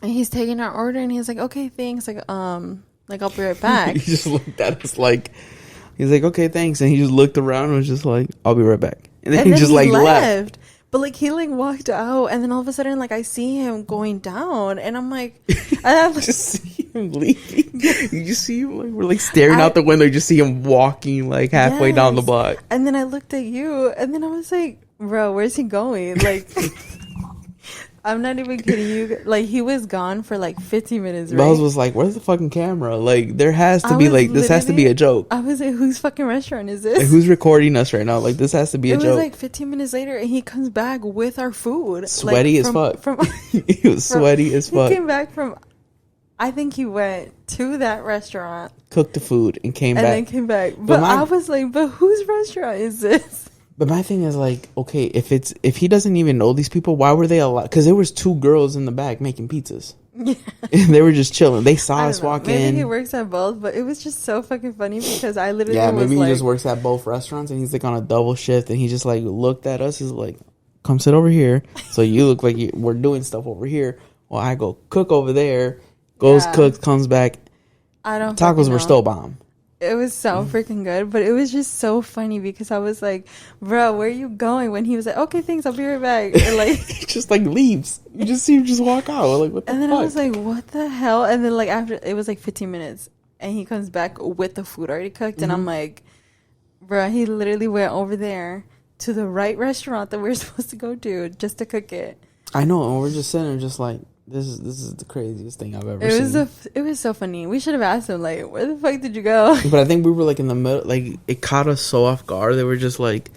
he's taking our order and he's like, okay, thanks. Like, I'll be right back. He just looked at us like, he's like, okay, thanks. And he just looked around and was just like, I'll be right back. And then he just like left. But like, he like walked out. And then all of a sudden, like, I see him going down. And I'm like, I just see him leaving. You just see him, like, we're like staring out the window. You just see him walking like halfway down the block. And then I looked at you. And then I was like, bro, where's he going? Like, I'm not even kidding you. Like, he was gone for like 15 minutes, right? Bells was like, where's the fucking camera? Like, there has to be like, this has to be a joke. I was like, whose fucking restaurant is this? Like, who's recording us right now? Like, this has to be a joke. It was like 15 minutes later and he comes back with our food. Sweaty as fuck. He was sweaty as fuck. He came back from, I think he went to that restaurant. Cooked the food and came back. And then came back. But I was like, but whose restaurant is this? But my thing is like, okay, if he doesn't even know these people, why were they allowed? Because there was 2 girls in the back making pizzas. Yeah. And they were just chilling. They saw us walk in. Maybe he works at both, but it was just so fucking funny because I literally maybe he just works at both restaurants and he's like on a double shift and he just like looked at us. He's like, come sit over here. So you look like we're doing stuff over here. Well, I go cook over there. Goes cooks, comes back. Tacos were still bomb. It was so freaking good, but it was just so funny because I was like, bro, where are you going? When he was like, okay, thanks, I'll be right back. And like, he just like leaves. You just see him just walk out. Like, what the And then fuck? I was like, what the hell? And then like after, it was like 15 minutes and he comes back with the food already cooked. And I'm like, bro, he literally went over there to the right restaurant that we're supposed to go to just to cook it. I know. And we're just sitting there just like, This is the craziest thing I've ever seen. It was so funny. We should have asked him, like, where the fuck did you go? But I think we were, like, in the middle. Like, it caught us so off guard. They were just like,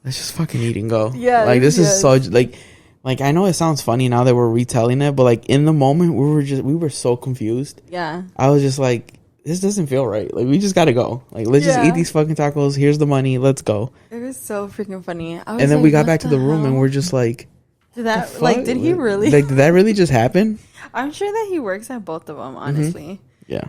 let's just fucking eat and go. Yeah. Like, this is so, like, I know it sounds funny now that we're retelling it. But, like, in the moment, we were so confused. Yeah. I was just like, this doesn't feel right. Like, we just got to go. Like, let's just eat these fucking tacos. Here's the money. Let's go. It was so freaking funny. And then we got back to the room and we're just like, did he really? Like, did that really just happen? I'm sure that he works at both of them, honestly. Yeah.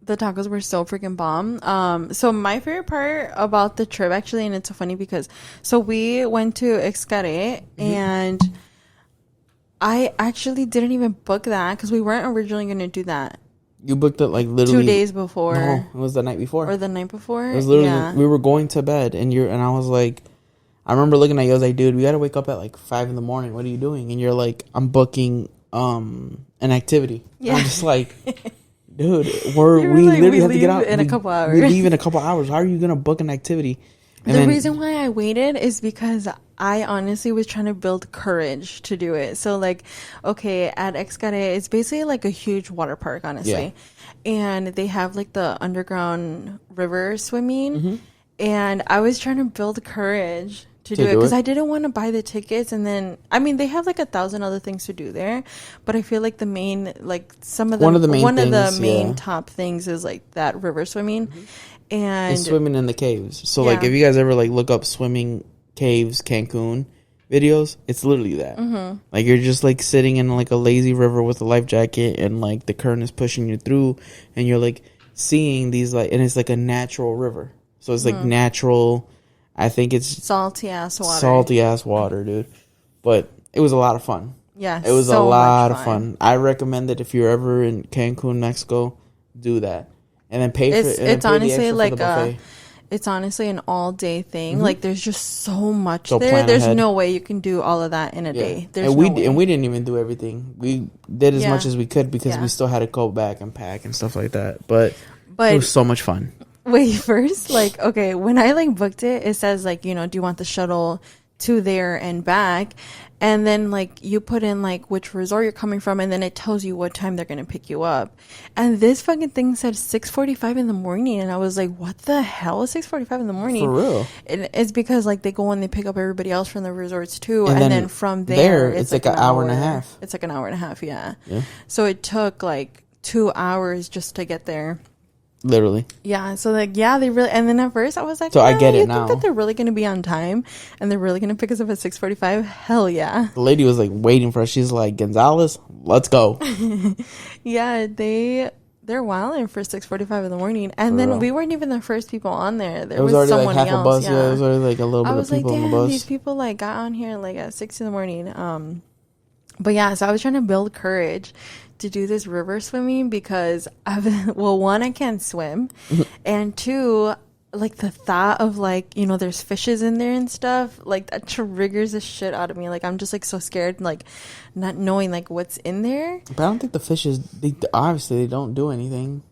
The tacos were so freaking bomb. So my favorite part about the trip, actually, and it's so funny because, so we went to Xcaret and I actually didn't even book that because we weren't originally going to do that. You booked it like literally 2 days before. No, it was the night before. Or the night before. It was literally we were going to bed and I was like, I remember looking at you. I was like, dude, we got to wake up at like 5 a.m. What are you doing? And you're like, I'm booking an activity. Yeah. I'm just like, dude, we literally have to get out in a couple hours. We leave in a couple hours. How are you gonna book an activity? And the reason why I waited is because I honestly was trying to build courage to do it. So like, okay, at Xcaret, it's basically like a huge water park, honestly. Yeah. And they have like the underground river swimming. And I was trying to build courage to do it because I didn't want to buy the tickets. And then, I mean, they have like 1,000 other things to do there, but I feel like the main, like one of the main top things is like that river swimming and swimming in the caves. So like, if you guys ever like look up swimming caves Cancun videos, it's literally that. Like, you're just like sitting in like a lazy river with a life jacket and like the current is pushing you through and you're like seeing these like, and it's like a natural river. So it's like natural. I think it's salty ass water, dude. But it was a lot of fun. Yeah, it was a lot of fun. I recommend that if you're ever in Cancun, Mexico, do that. and then pay for it. It's honestly like buffet. It's honestly an all day thing. Mm-hmm. Like there's just so much so there. There's ahead. No way you can do all of that in a day. There's and we didn't even do everything. We did as much as we could because we still had to go back and pack and stuff like that. But it was so much fun. Wait, first, like, okay, when I like booked it, it says like, you know, do you want the shuttle to there and back? And then like you put in like which resort you're coming from, and then it tells you what time they're gonna pick you up. And this fucking thing said 6:45 in the morning, and I was like, what the hell is 6:45 in the morning? For real? And it's because like they go and they pick up everybody else from the resorts too, and then from there it's like an hour and a half. It's like an hour and a half, yeah. So it took like 2 hours just to get there. Literally. Yeah, so like they really, and then at first I was like, so I get it now. Think that they're really gonna be on time and they're really gonna pick us up at 6:45? Hell yeah. The lady was like waiting for us. She's like, Gonzalez, let's go. Yeah, they're wilding for 6:45 in the morning, and then we weren't even the first people on there. There was already someone like half else. A bus. Yeah, it was already like a little bit of people on the bus. These people like got on here like at 6 in the morning. But yeah, so I was trying to build courage to do this river swimming because one, I can't swim, and two, like the thought of like, you know, there's fishes in there and stuff, like that triggers the shit out of me. Like I'm just like so scared, like not knowing like what's in there. But I don't think the fishes, obviously they don't do anything.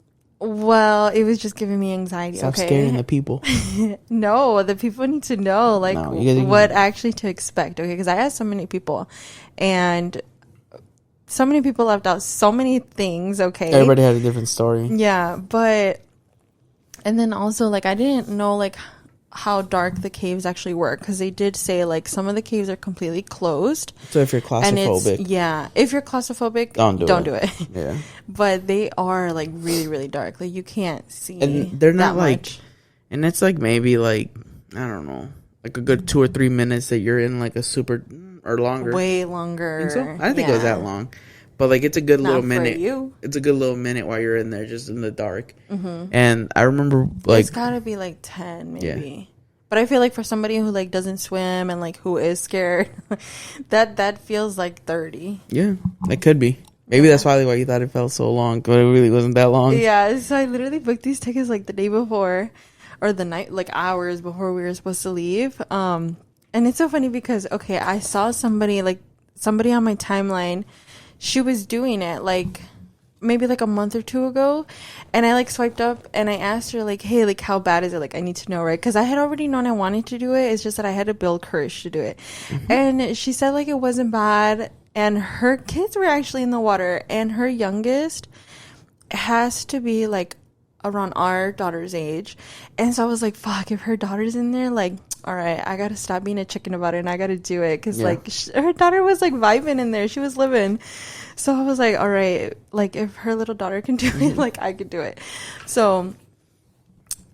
Well, it was just giving me anxiety. Stop scaring the people. No, the people need to know like what actually to expect. Okay, because I asked so many people, and so many people left out so many things. Okay, everybody had a different story. Yeah, but and then also like I didn't know like how dark the caves actually work, because they did say like some of the caves are completely closed. So if you're claustrophobic, if you're claustrophobic, don't do it. Yeah, but they are like really really dark. Like you can't see, and they're not like much. And it's like maybe like I don't know, like a good 2 or 3 minutes that you're in like a super or longer, way longer. Think so? I don't think it was that long. But like it's a good little minute. You. It's a good little minute while you're in there, just in the dark. Mm-hmm. And I remember like it's gotta be like 10 maybe. Yeah. But I feel like for somebody who like doesn't swim and like who is scared, that feels like 30. Yeah, it could be. Maybe that's probably why you thought it felt so long, but it really wasn't that long. Yeah. So I literally booked these tickets like the day before, or the night, like hours before we were supposed to leave. And it's so funny because I saw somebody on my timeline. She was doing it like maybe like a month or two ago, and I like swiped up and I asked her like, hey, like how bad is it? Like I need to know, right? Because I had already known I wanted to do it. It's just that I had to build courage to do it. Mm-hmm. And she said like it wasn't bad, and her kids were actually in the water, and her youngest has to be like around our daughter's age. And so I was like, fuck, if her daughter's in there, like, all right, I gotta stop being a chicken about it and I gotta do it, because like her daughter was like vibing in there, she was living. So I was like, all right, like if her little daughter can do it, like I could do it. So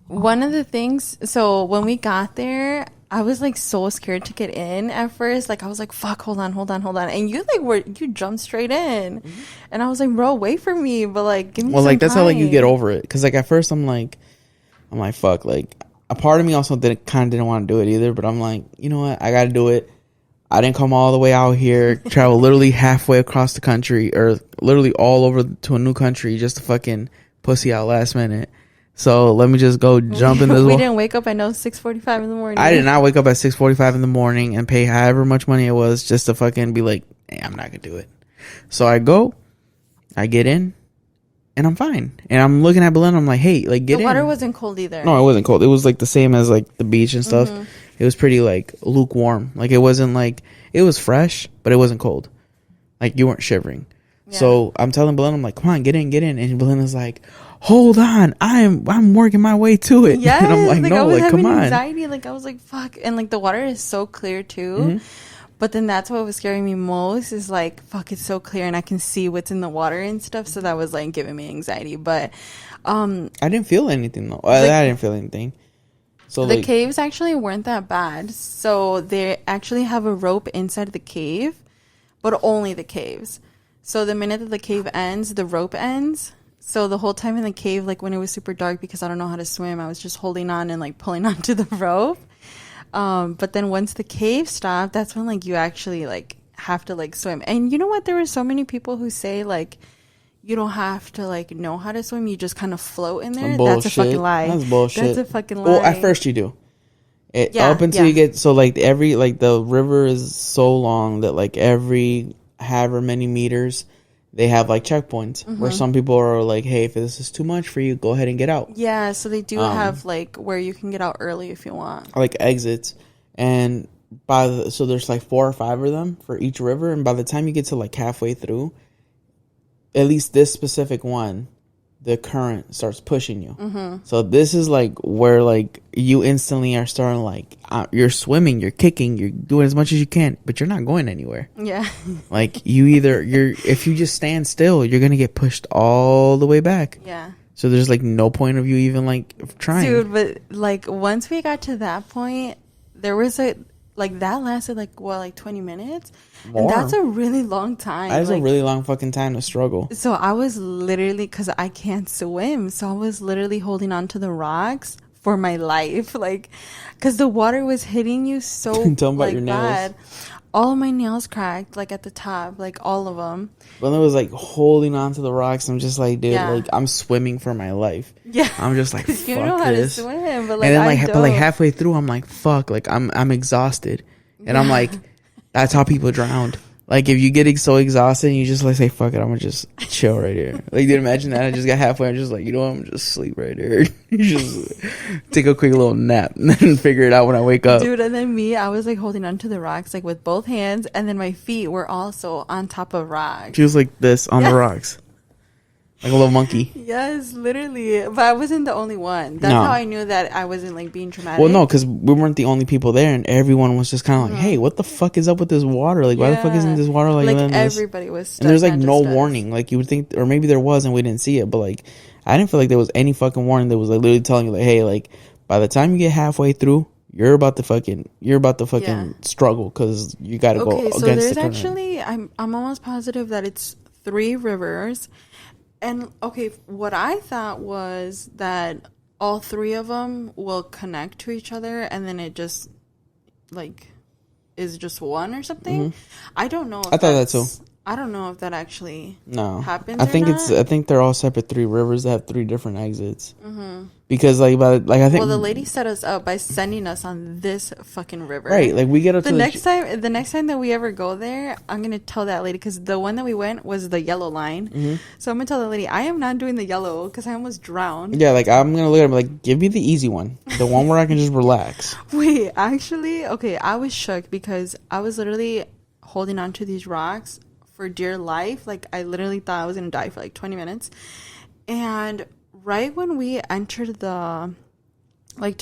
one of the things, so when we got there, I was like so scared to get in at first. Like I was like, fuck, hold on. And you jumped straight in. Mm-hmm. And I was like, bro, wait for me. But like, give me some that's time. how like you get over it. Cause like at first I'm like, fuck, like a part of me also didn't want to do it either. But I'm like, you know what? I got to do it. I didn't come all the way out here, travel literally halfway across the country, or literally all over to a new country just to fucking pussy out last minute. So let me just go jump in this. We didn't wake up at 6:45 in the morning. I did not wake up at 6:45 in the morning and pay however much money it was just to fucking be like, hey, I'm not gonna do it. So I go, I get in, and I'm fine. And I'm looking at Belen. I'm like, hey, like get in. The water wasn't cold either. No, it wasn't cold. It was like the same as like the beach and stuff. Mm-hmm. It was pretty like lukewarm. Like it wasn't like, it was fresh, but it wasn't cold. Like you weren't shivering. Yeah. So I'm telling Belen, I'm like, come on, get in. And Belen is like, hold on, I'm working my way to it. Yes, and I'm like, no, like come on. Anxiety. Like I was like, fuck. And like the water is so clear too. Mm-hmm. But then that's what was scaring me most, is like, fuck, it's so clear and I can see what's in the water and stuff. So that was like giving me anxiety. But I didn't feel anything though. I didn't feel anything. So the caves actually weren't that bad. So they actually have a rope inside the cave, but only the caves. So the minute that the cave ends, the rope ends. So the whole time in the cave, like when it was super dark, because I don't know how to swim, I was just holding on and like pulling onto the rope. But then once the cave stopped, that's when like you actually like have to like swim. And you know what? There were so many people who say like you don't have to like know how to swim. You just kind of float in there. Bullshit. That's a fucking lie. That's bullshit. That's a fucking lie. Well, at first you do. Up until you get so like the river is so long that like every however many meters they have like checkpoints where some people are like, hey, if this is too much for you, go ahead and get out. Yeah, so they do have like where you can get out early if you want, like exits. And so there's like 4 or 5 of them for each river, and by the time you get to like halfway through, at least this specific one, the current starts pushing you. So this is like where like you instantly are starting like you're swimming, you're kicking, you're doing as much as you can, but you're not going anywhere. Yeah. Like if you just stand still, you're gonna get pushed all the way back. Yeah. So there's like no point of you even like trying. Dude, but like once we got to that point, there was that lasted like 20 minutes. More. And that's a really long time. That is a really long fucking time to struggle. So I was literally, because I can't swim, so I was literally holding on to the rocks for my life. Like, because the water was hitting you so Tell me about your bad. nails. All of my nails cracked, like at the top, like all of them. When I was like holding on to the rocks, I'm just like, dude, like I'm swimming for my life. Yeah, I'm just like, fuck you know how this. to swim, but like, and then but halfway through, I'm like, fuck, like I'm exhausted, and I'm like, that's how people drowned. Like if you get so exhausted, and you just like say, fuck it, I'm gonna just chill right here. Like, dude, imagine that. I just got halfway, I'm just like, you know what, I'm just sleep right here. You just take a quick little nap and then figure it out when I wake up. Dude, and then I was like holding onto the rocks like with both hands, and then my feet were also on top of rocks. She was like this on the rocks. Like a little monkey. Yes, literally. But I wasn't the only one. That's how I knew that I wasn't like being traumatic. Well, no, because we weren't the only people there, and everyone was just kind of like, hey, what the fuck is up with this water? Like, why the fuck isn't this water like everybody was stuck. And there's like no warning. Like, you would think, or maybe there was and we didn't see it, but like, I didn't feel like there was any fucking warning that was like literally telling you like, hey, like, by the time you get halfway through, you're about to fucking struggle because you got to go against the current. So there's actually, I'm almost positive that it's 3 rivers. And, okay, what I thought was that all 3 of them will connect to each other and then it just, like, is just one or something. I don't know. I thought that too. I don't know if that actually happens. I think they're all separate 3 rivers that have 3 different exits. Because I think. Well, the lady set us up by sending us on this fucking river. Right, like we get up the next time that we ever go there, I'm gonna tell that lady, because the one that we went was the yellow line. So I'm gonna tell the lady I am not doing the yellow because I almost drowned. Yeah, like I'm gonna look at her like, give me the easy one, the one where I can just relax. Wait, actually, okay, I was shook because I was literally holding on to these rocks for dear life. Like, I literally thought I was gonna die for like 20 minutes. And right when we entered to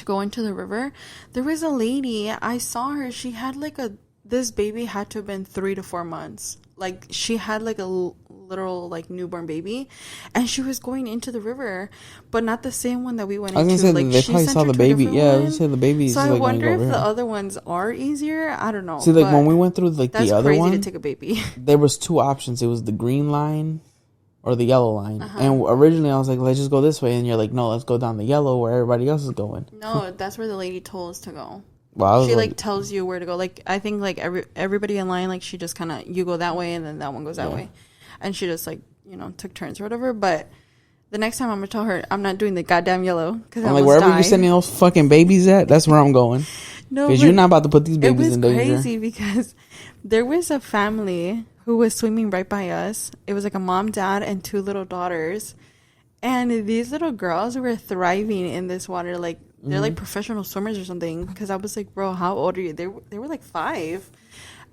go into the river, there was a lady. I saw her. She had like this baby had to have been 3 to 4 months. Like, she had like a literal like newborn baby, and she was going into the river, but not the same one that we went into. I was gonna say, like, they probably saw the baby. Yeah, I was gonna say the baby. So I wonder if the other ones are easier. I don't know. See, like when we went through like the other one, that's crazy to take a baby. There was 2 options. It was the green line or the yellow line. And originally I was like, let's just go this way, and you're like, no, let's go down the yellow where everybody else is going. No, that's where the lady told us to go. Well, she like tells you where to go. Like, I think like everybody in line, like, she just kind of, you go that way and then that one goes that way, and she just like, you know, took turns or whatever. But the next time I'm gonna tell her I'm not doing the goddamn yellow, because I'm like, wherever you're sending those fucking babies at, that's where I'm going. No, because you're not about to put these babies in danger. It was crazy because there was a family who was swimming right by us. It was like a mom, dad, and 2 little daughters, and these little girls were thriving in this water. Like, they're like professional swimmers or something. Because I was like, bro, how old are you? They were like 5,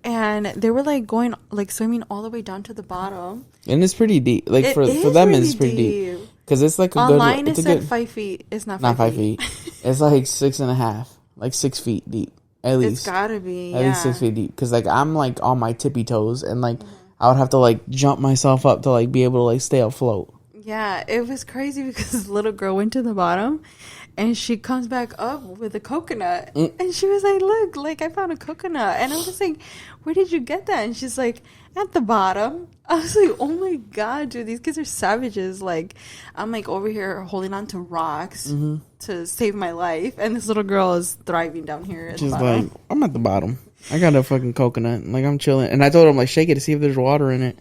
and they were like going, like, swimming all the way down to the bottom. And it's pretty deep. Like, for them, it's pretty deep. Because it's like online it said 5 feet. It's not 5 feet. It's like 6.5, like 6 feet deep at least. It's gotta be at least 6 feet deep. Because like I'm like on my tippy toes, and like I would have to like jump myself up to like be able to like stay afloat. Yeah, it was crazy because this little girl went to the bottom, and she comes back up with a coconut, and she was like, look, like, I found a coconut. And I was like, where did you get that? And she's like, at the bottom. I was like, oh my god, dude, these kids are savages. Like, I'm like over here holding on to rocks to save my life, and this little girl is thriving down here. She's like, I'm at the bottom. I got a fucking coconut. Like, I'm chilling. And I told her, I'm like, shake it to see if there's water in it.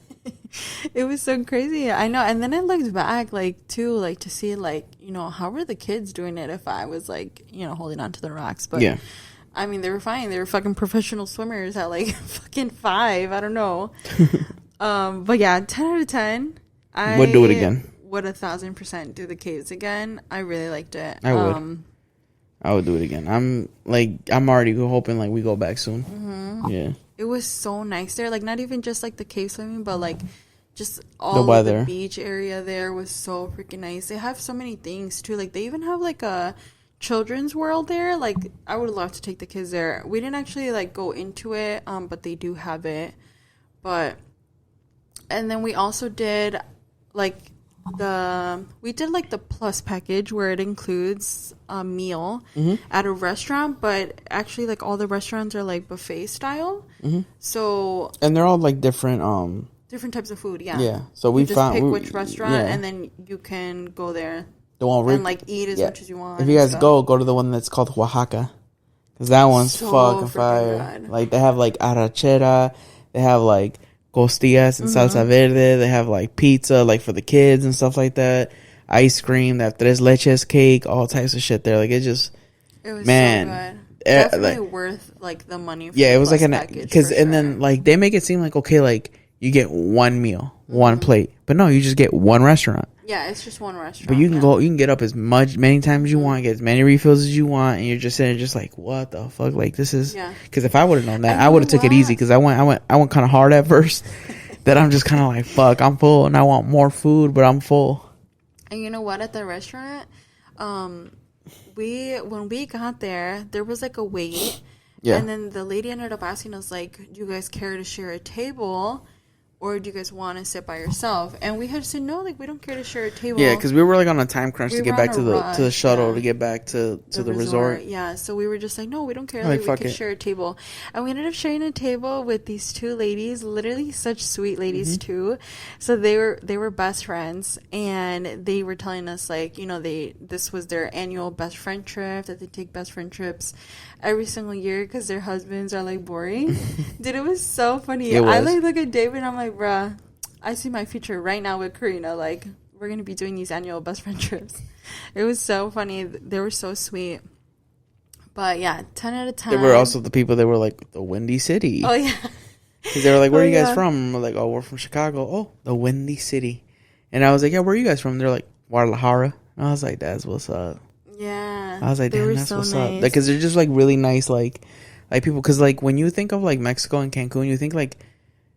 It was so crazy. I know. And then I looked back, like, too, like, to see, like, you know, how were the kids doing it if I was, like, you know, holding on to the rocks. But, yeah. I mean, they were fine. They were fucking professional swimmers at, like, fucking 5. I don't know. But, yeah, 10 out of 10. I would do it again. Would 1,000% do the caves again. I really liked it. I would. I would do it again. I'm already hoping, like, we go back soon. Mm-hmm. Yeah. It was so nice there. Like, not even just, like, the cave swimming, but, like, just all of the beach area there was so freaking nice. They have so many things, too. Like, they even have, like, a children's world there. Like, I would love to take the kids there. We didn't actually, like, go into it, but they do have it. And then we also did, like, the plus package where it includes a meal at a restaurant, but actually, like, all the restaurants are, like, buffet style. So, and they're all, like, different types of food. Yeah, so we just pick which restaurant, and then you can go there and, like, eat as much as you want. If you guys go to the one that's called Oaxaca, because that one's so fucking fire. Good. Like, they have, like, arrachera, they have, like, costillas and salsa verde. They have, like, pizza, like, for the kids and stuff like that. Ice cream. They have tres leches cake. All types of shit there. Like, it was so good. Definitely worth, like, the money. For it was like because then, like, they make it seem like, okay, like, you get one meal, one plate, but no, you just get one restaurant. Yeah, it's just one restaurant. But you can get up as many times as you want, get as many refills as you want, and you're just sitting there just like, what the fuck? Like, this is, because if I would have known that, I would have took it easy, because I went kind of hard at first. That I'm just kind of like, fuck, I'm full, and I want more food, but I'm full. And you know what? At the restaurant, when we got there was like a wait, and then the lady ended up asking us, like, do you guys care to share a table? Or do you guys want to sit by yourself? And we had said no, like, we don't care to share a table. Yeah, because we were, like, on a time crunch to get back to the shuttle to get back to the resort. Yeah, so we were just like, no, we don't care. Like, we could share a table. And we ended up sharing a table with these two ladies, literally such sweet ladies too. So they were best friends, and they were telling us, like, you know, this was their annual best friend trip, that they take best friend trips every single year because their husbands are, like, boring. Dude, it was so funny. I, like, look at David and I'm like, bruh, I see my future right now with Karina. Like, we're going to be doing these annual best friend trips. It was so funny. They were so sweet. But, yeah, 10 out of 10. They were also the people that were, like, the Windy City. Oh, yeah. Because they were like, where are you guys from? And we're like, oh, we're from Chicago. Oh, the Windy City. And I was like, yeah, where are you guys from? They're like, Guadalajara. And I was like, that's what's up. Yeah. I was like, damn, that's what's up. Because they're just, like, really nice, like people. Because, like, when you think of, like, Mexico and Cancun, you think, like,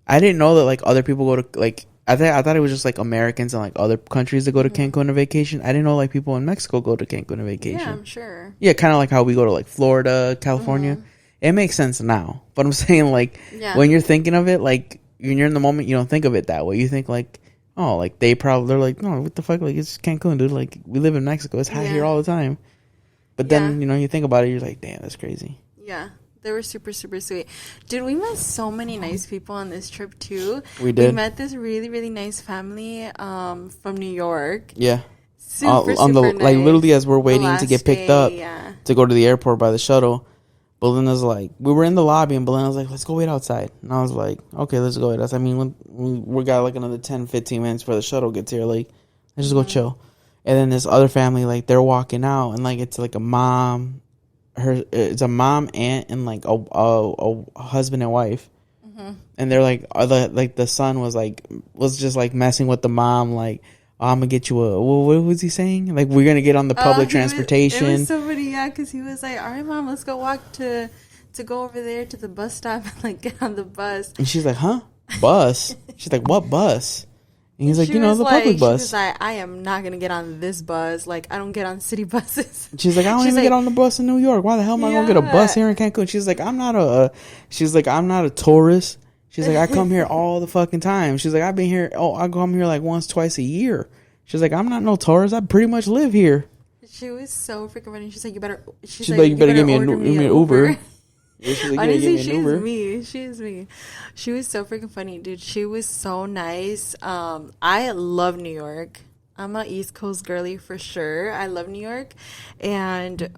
I didn't know that, like, other people go to, like, I thought it was just, like, Americans and, like, other countries that go to Cancun on vacation. I didn't know, like, people in Mexico go to Cancun on vacation. Yeah, I'm sure. Yeah, kind of like how we go to, like, Florida, California. It makes sense now. But I'm saying, like, when you're thinking of it, like, when you're in the moment, you don't think of it that way. You think, like, oh, like, they're like, no, what the fuck? Like, it's Cancun, dude. Like, we live in Mexico. It's hot here all the time. But then, you know, you think about it, you're like, damn, that's crazy. Yeah. They were super, super sweet. Dude, we met so many nice people on this trip, too. We did. We met this really, really nice family from New York. Yeah. Super, super nice. Like, literally, as we're waiting to get picked up to go to the airport by the shuttle, Belinda's like, we were in the lobby, and Belinda's like, let's go wait outside. And I was like, okay, let's go wait outside. I mean, we got, like, another 10, 15 minutes before the shuttle gets here. Like, let's just go chill. And then this other family, like, they're walking out, and, like, it's, like, a mom... it's a mom, aunt, and like a husband and wife, and they're like, the son was just like messing with the mom, like, oh, I'm gonna get you what was he saying? Like, we're gonna get on the public transportation. It was somebody, because he was like, all right, mom, let's go walk to go over there to the bus stop and, like, get on the bus. And she's like, huh? Bus? She's like, what bus? And he's like, you know, the public bus. She was like, I am not going to get on this bus. Like, I don't get on city buses. She's like, I don't even get on the bus in New York. Why the hell am I going to get a bus here in Cancun? She's like, I'm not a tourist. She's like, I come here all the fucking time. She's like, I've been here. Oh, I come here like once, twice a year. She's like, I'm not no tourist. I pretty much live here. She was so freaking funny. She's like, you better give me an Uber. Honestly, she is me. She was so freaking funny, dude. She was so nice. I love New York. I'm a East Coast girly for sure. I love New York. And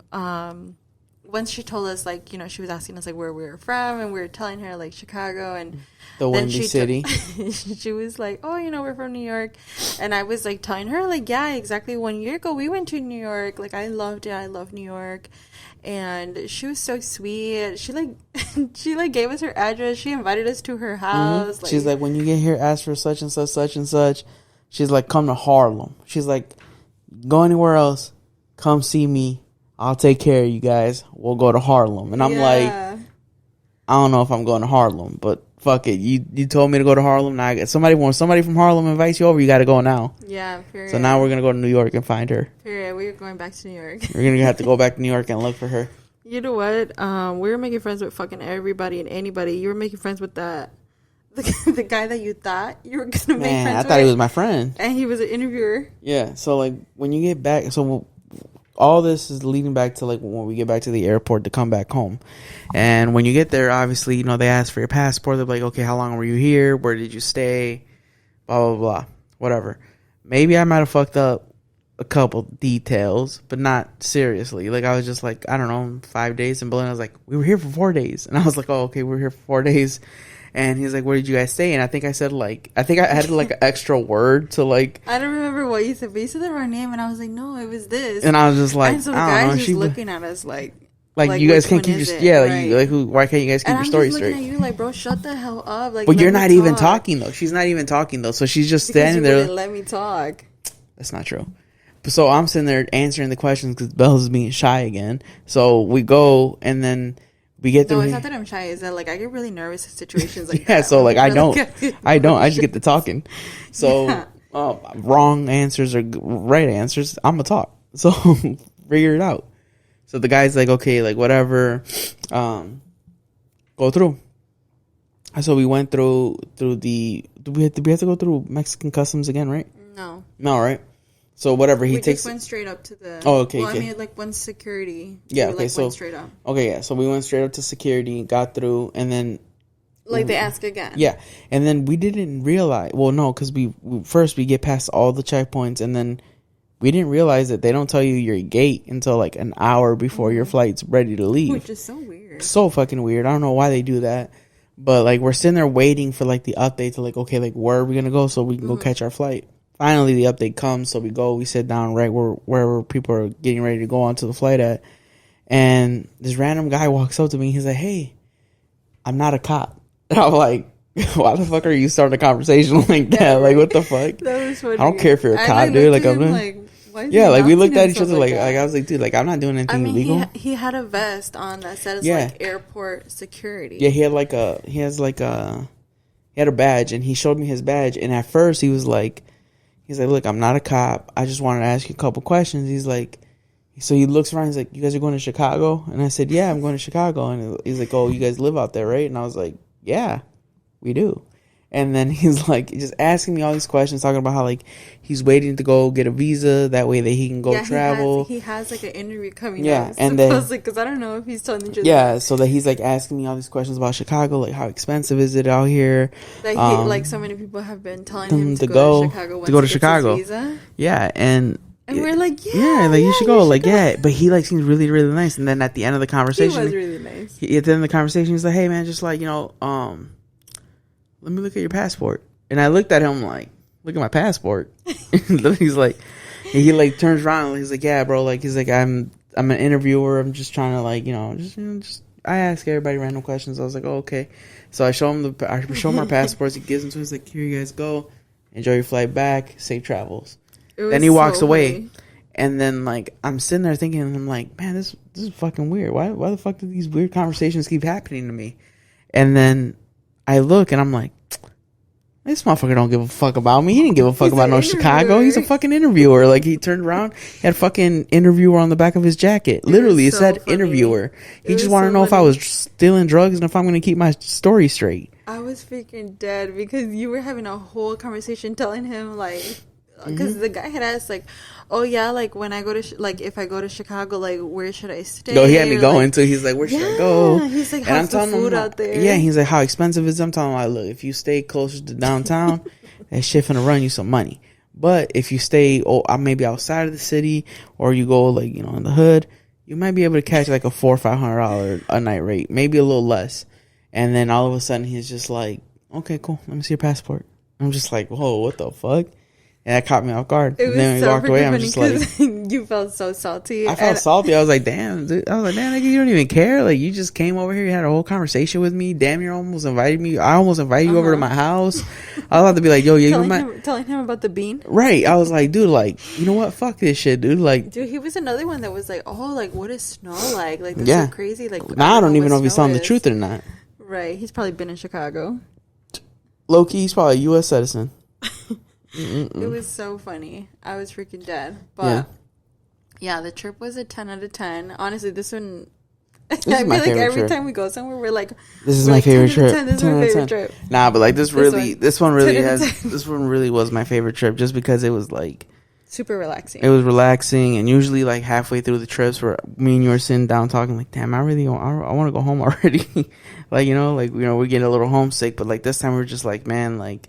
once she told us, like, you know, she was asking us, like, where we were from, and we were telling her, like, Chicago, and the then Windy City. She was like, oh, you know, we're from New York. And I was, like, telling her, like, yeah, exactly 1 year ago, we went to New York. Like, I loved it. I love New York. And she was so sweet. She, like, gave us her address. She invited us to her house. Like, she's like, when you get here, ask for such and such, such and such. She's like, come to Harlem. She's like, go anywhere else. Come see me. I'll take care of you guys. We'll go to Harlem. And I'm like, I don't know if I'm going to Harlem, but fuck it. You told me to go to Harlem. Now I get somebody from Harlem invites you over, you got to go now. Yeah, period. So now we're going to go to New York and find her. Period. We're going back to New York. We're going to have to go back to New York and look for her. You know what? We were making friends with fucking everybody and anybody. You were making friends with the guy that you thought you were going to make friends with. I thought he was my friend. And he was an interviewer. Yeah. So, like, when you get back, all this is leading back to, like, when we get back to the airport to come back home. And when you get there, obviously, you know, they ask for your passport. They're like, okay, how long were you here? Where did you stay? Blah, blah, blah. Whatever. Maybe I might have fucked up a couple details, but not seriously. Like, I was just like, I don't know, 5 days. And Belinda was like, we were here for 4 days. And I was like, oh, okay, we were here for 4 days. And he's like, where did you guys stay? And I think I said, like, I added, like, an extra word to, like... I don't remember what you said, but you said the wrong name, and I was like, no, it was this. And I was just like, and so the guy's just looking at us like you guys can't keep your... Yeah, right. why can't you guys keep your story straight? And I'm just looking at you like, bro, shut the hell up. Like, but you're not even talking, though. She's not even talking, though. So she's just standing there. Let me talk. That's not true. So I'm sitting there answering the questions because Belle's being shy again. So we go, and then... we get no, it's not that I'm shy. It's that, like, I get really nervous in situations like yeah, that. so, like, I don't. I just get to talking. So, wrong answers or right answers, I'm going to talk. So, figure it out. So, the guy's like, okay, like, whatever. Go through. So, we went through the... Did we have to go through Mexican customs again, right? No, right? So whatever we just went straight up to the. Oh, okay. Well, okay. I mean, like, one security. Yeah. Okay. Went straight up. Okay. Yeah. So we went straight up to security, got through, and then. Like, they ask again. Yeah, and then we didn't realize. Well, no, because we first get past all the checkpoints, and then we didn't realize that they don't tell you your gate until like an hour before your flight's ready to leave. Which is so weird. So fucking weird. I don't know why they do that, but like we're sitting there waiting for like the update to like, okay, like where are we gonna go so we can go catch our flight. Finally, the update comes, so we sit down right wherever people are getting ready to go onto the flight at. And this random guy walks up to me. He's like, hey, I'm not a cop. And I'm like, why the fuck are you starting a conversation like that? Like, what the fuck? That was funny. I don't care if you're a cop, dude. Like, I'm like, we looked at each other like I was like, dude, like, I'm not doing anything illegal. He had a vest on that says like airport security. Yeah, he had a badge, and he showed me his badge. And at first, he's like, look, I'm not a cop. I just wanted to ask you a couple questions. He's like, so he looks around. He's like, you guys are going to Chicago? And I said, yeah, I'm going to Chicago. And he's like, oh, you guys live out there, right? And I was like, yeah, we do. And then he's like, just asking me all these questions, talking about how like he's waiting to go get a visa that way that he can go travel. He has like an interview coming. Yeah, up, and then because I don't know if he's telling the truth. Yeah, so that he's like asking me all these questions about Chicago, like how expensive is it out here? Like so many people have been telling him to go to Chicago. Visa. Yeah, and we're like, yeah, like you should go, like yeah. But he like seems really, really nice. And then at the end of the conversation, he was really nice. At the end of the conversation, he's like, hey man, just like let me look at your passport. And I looked at him like, look at my passport. He's like, he like turns around and he's like, yeah, bro. Like, he's like, I'm an interviewer. I'm just trying to like, just I ask everybody random questions. I was like, oh, okay. So I show him our passports. He gives them to him. He's like, here you guys go. Enjoy your flight back. Safe travels. Then he walks away. Funny. And then like, I'm sitting there thinking, and I'm like, man, this is fucking weird. Why the fuck do these weird conversations keep happening to me? And then I look and I'm like, this motherfucker don't give a fuck about me. He didn't give a fuck about no Chicago. He's a fucking interviewer. Like, he turned around, he had a fucking interviewer on the back of his jacket. Literally, it said interviewer. He just wanted to know if I was stealing drugs and if I'm going to keep my story straight. I was freaking dead because you were having a whole conversation telling him, like, because the guy had asked, like, oh yeah, like when I go to like if I go to Chicago, like where should I stay? No, he had me going too. He's like, where should I go? He's like, how's the food out there? Yeah, he's like, how expensive is it? I'm telling him, like, look, if you stay closer to downtown, that shit finna run you some money. But if you stay maybe outside of the city or you go like in the hood, you might be able to catch like a $400 or $500 a night rate, maybe a little less. And then all of a sudden he's just like, okay, cool. Let me see your passport. I'm just like, whoa, what the fuck? And that caught me off guard. It was and then so we walked away. I'm just like, you felt so salty. I felt salty. I was like, damn, dude. I was like, damn, nigga, you don't even care. Like, you just came over here, you had a whole conversation with me. Damn, you almost invited me. I almost invited you over to my house. I was about to be like, yo, yeah, telling him about the bean. Right. I was like, dude, like, you know what? Fuck this shit, dude. Like, dude, he was another one that was like, oh, like, what is snow like? Like, this is crazy. Like, now I don't even know if he's telling the truth or not. Right. He's probably been in Chicago. Low key, he's probably a U.S. citizen. It was so funny. I was freaking dead. But yeah, the trip was a 10 out of 10. Honestly, this one, I feel like every time we go somewhere, we're like, this is my favorite trip. This is my favorite trip. Nah, but like this one really was my favorite trip just because it was like super relaxing. It was relaxing, and usually like halfway through the trips, where me and you were sitting down talking, like, damn, I want to go home already. Like, we're getting a little homesick, but like this time we're just like, man, like,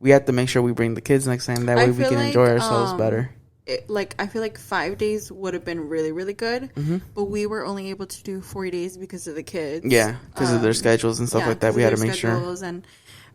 we have to make sure we bring the kids next time. That way we can enjoy ourselves better. I feel like 5 days would have been really, really good. But we were only able to do 4 days because of the kids. Yeah, because of their schedules and stuff like that. We had to make sure.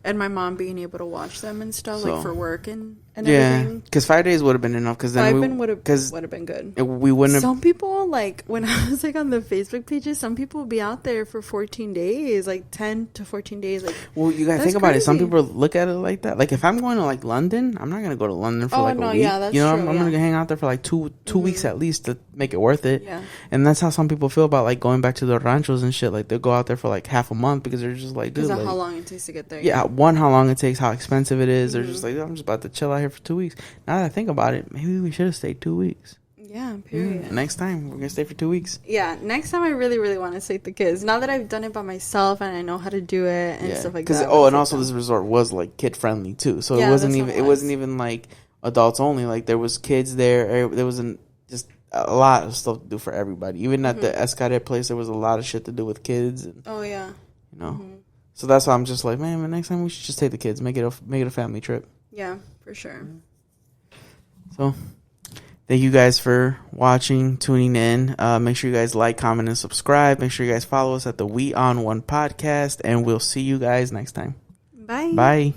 And my mom being able to watch them and stuff, like for work and everything. Because 5 days would have been enough. Because then would have been good. We wouldn't have. Some people, like, when I was like on the Facebook pages, some people would be out there for 14 days, like 10 to 14 days. Like, well, you gotta think about it. Some people look at it like that. Like, if I'm going to like London, I'm not gonna go to London for a week. Yeah, that's true. I'm gonna hang out there for like two weeks at least to make it worth it. Yeah. And that's how some people feel about like going back to the ranchos and shit. Like, they'll go out there for like half a month because they're just like, dude, because of how long it takes to get there. Yeah, one, how long it takes, how expensive it is. They're just like, I'm just about to chill out here for 2 weeks. Now that I think about it, maybe we should have stayed 2 weeks. Yeah, period. Next time, we're going to stay for 2 weeks. Yeah, next time I really, really want to take the kids. Now that I've done it by myself and I know how to do it and stuff like that. And also this resort was like kid friendly too. So it wasn't even like adults only. Like, there was kids there. There was just a lot of stuff to do for everybody. Even at the Xcaret place, there was a lot of shit to do with kids. And, so that's why I'm just like, man, next time we should just take the kids, make it a family trip. Yeah, for sure. So, thank you guys for watching, tuning in. Make sure you guys like, comment, and subscribe. Make sure you guys follow us at the We On One podcast, and we'll see you guys next time. Bye. Bye.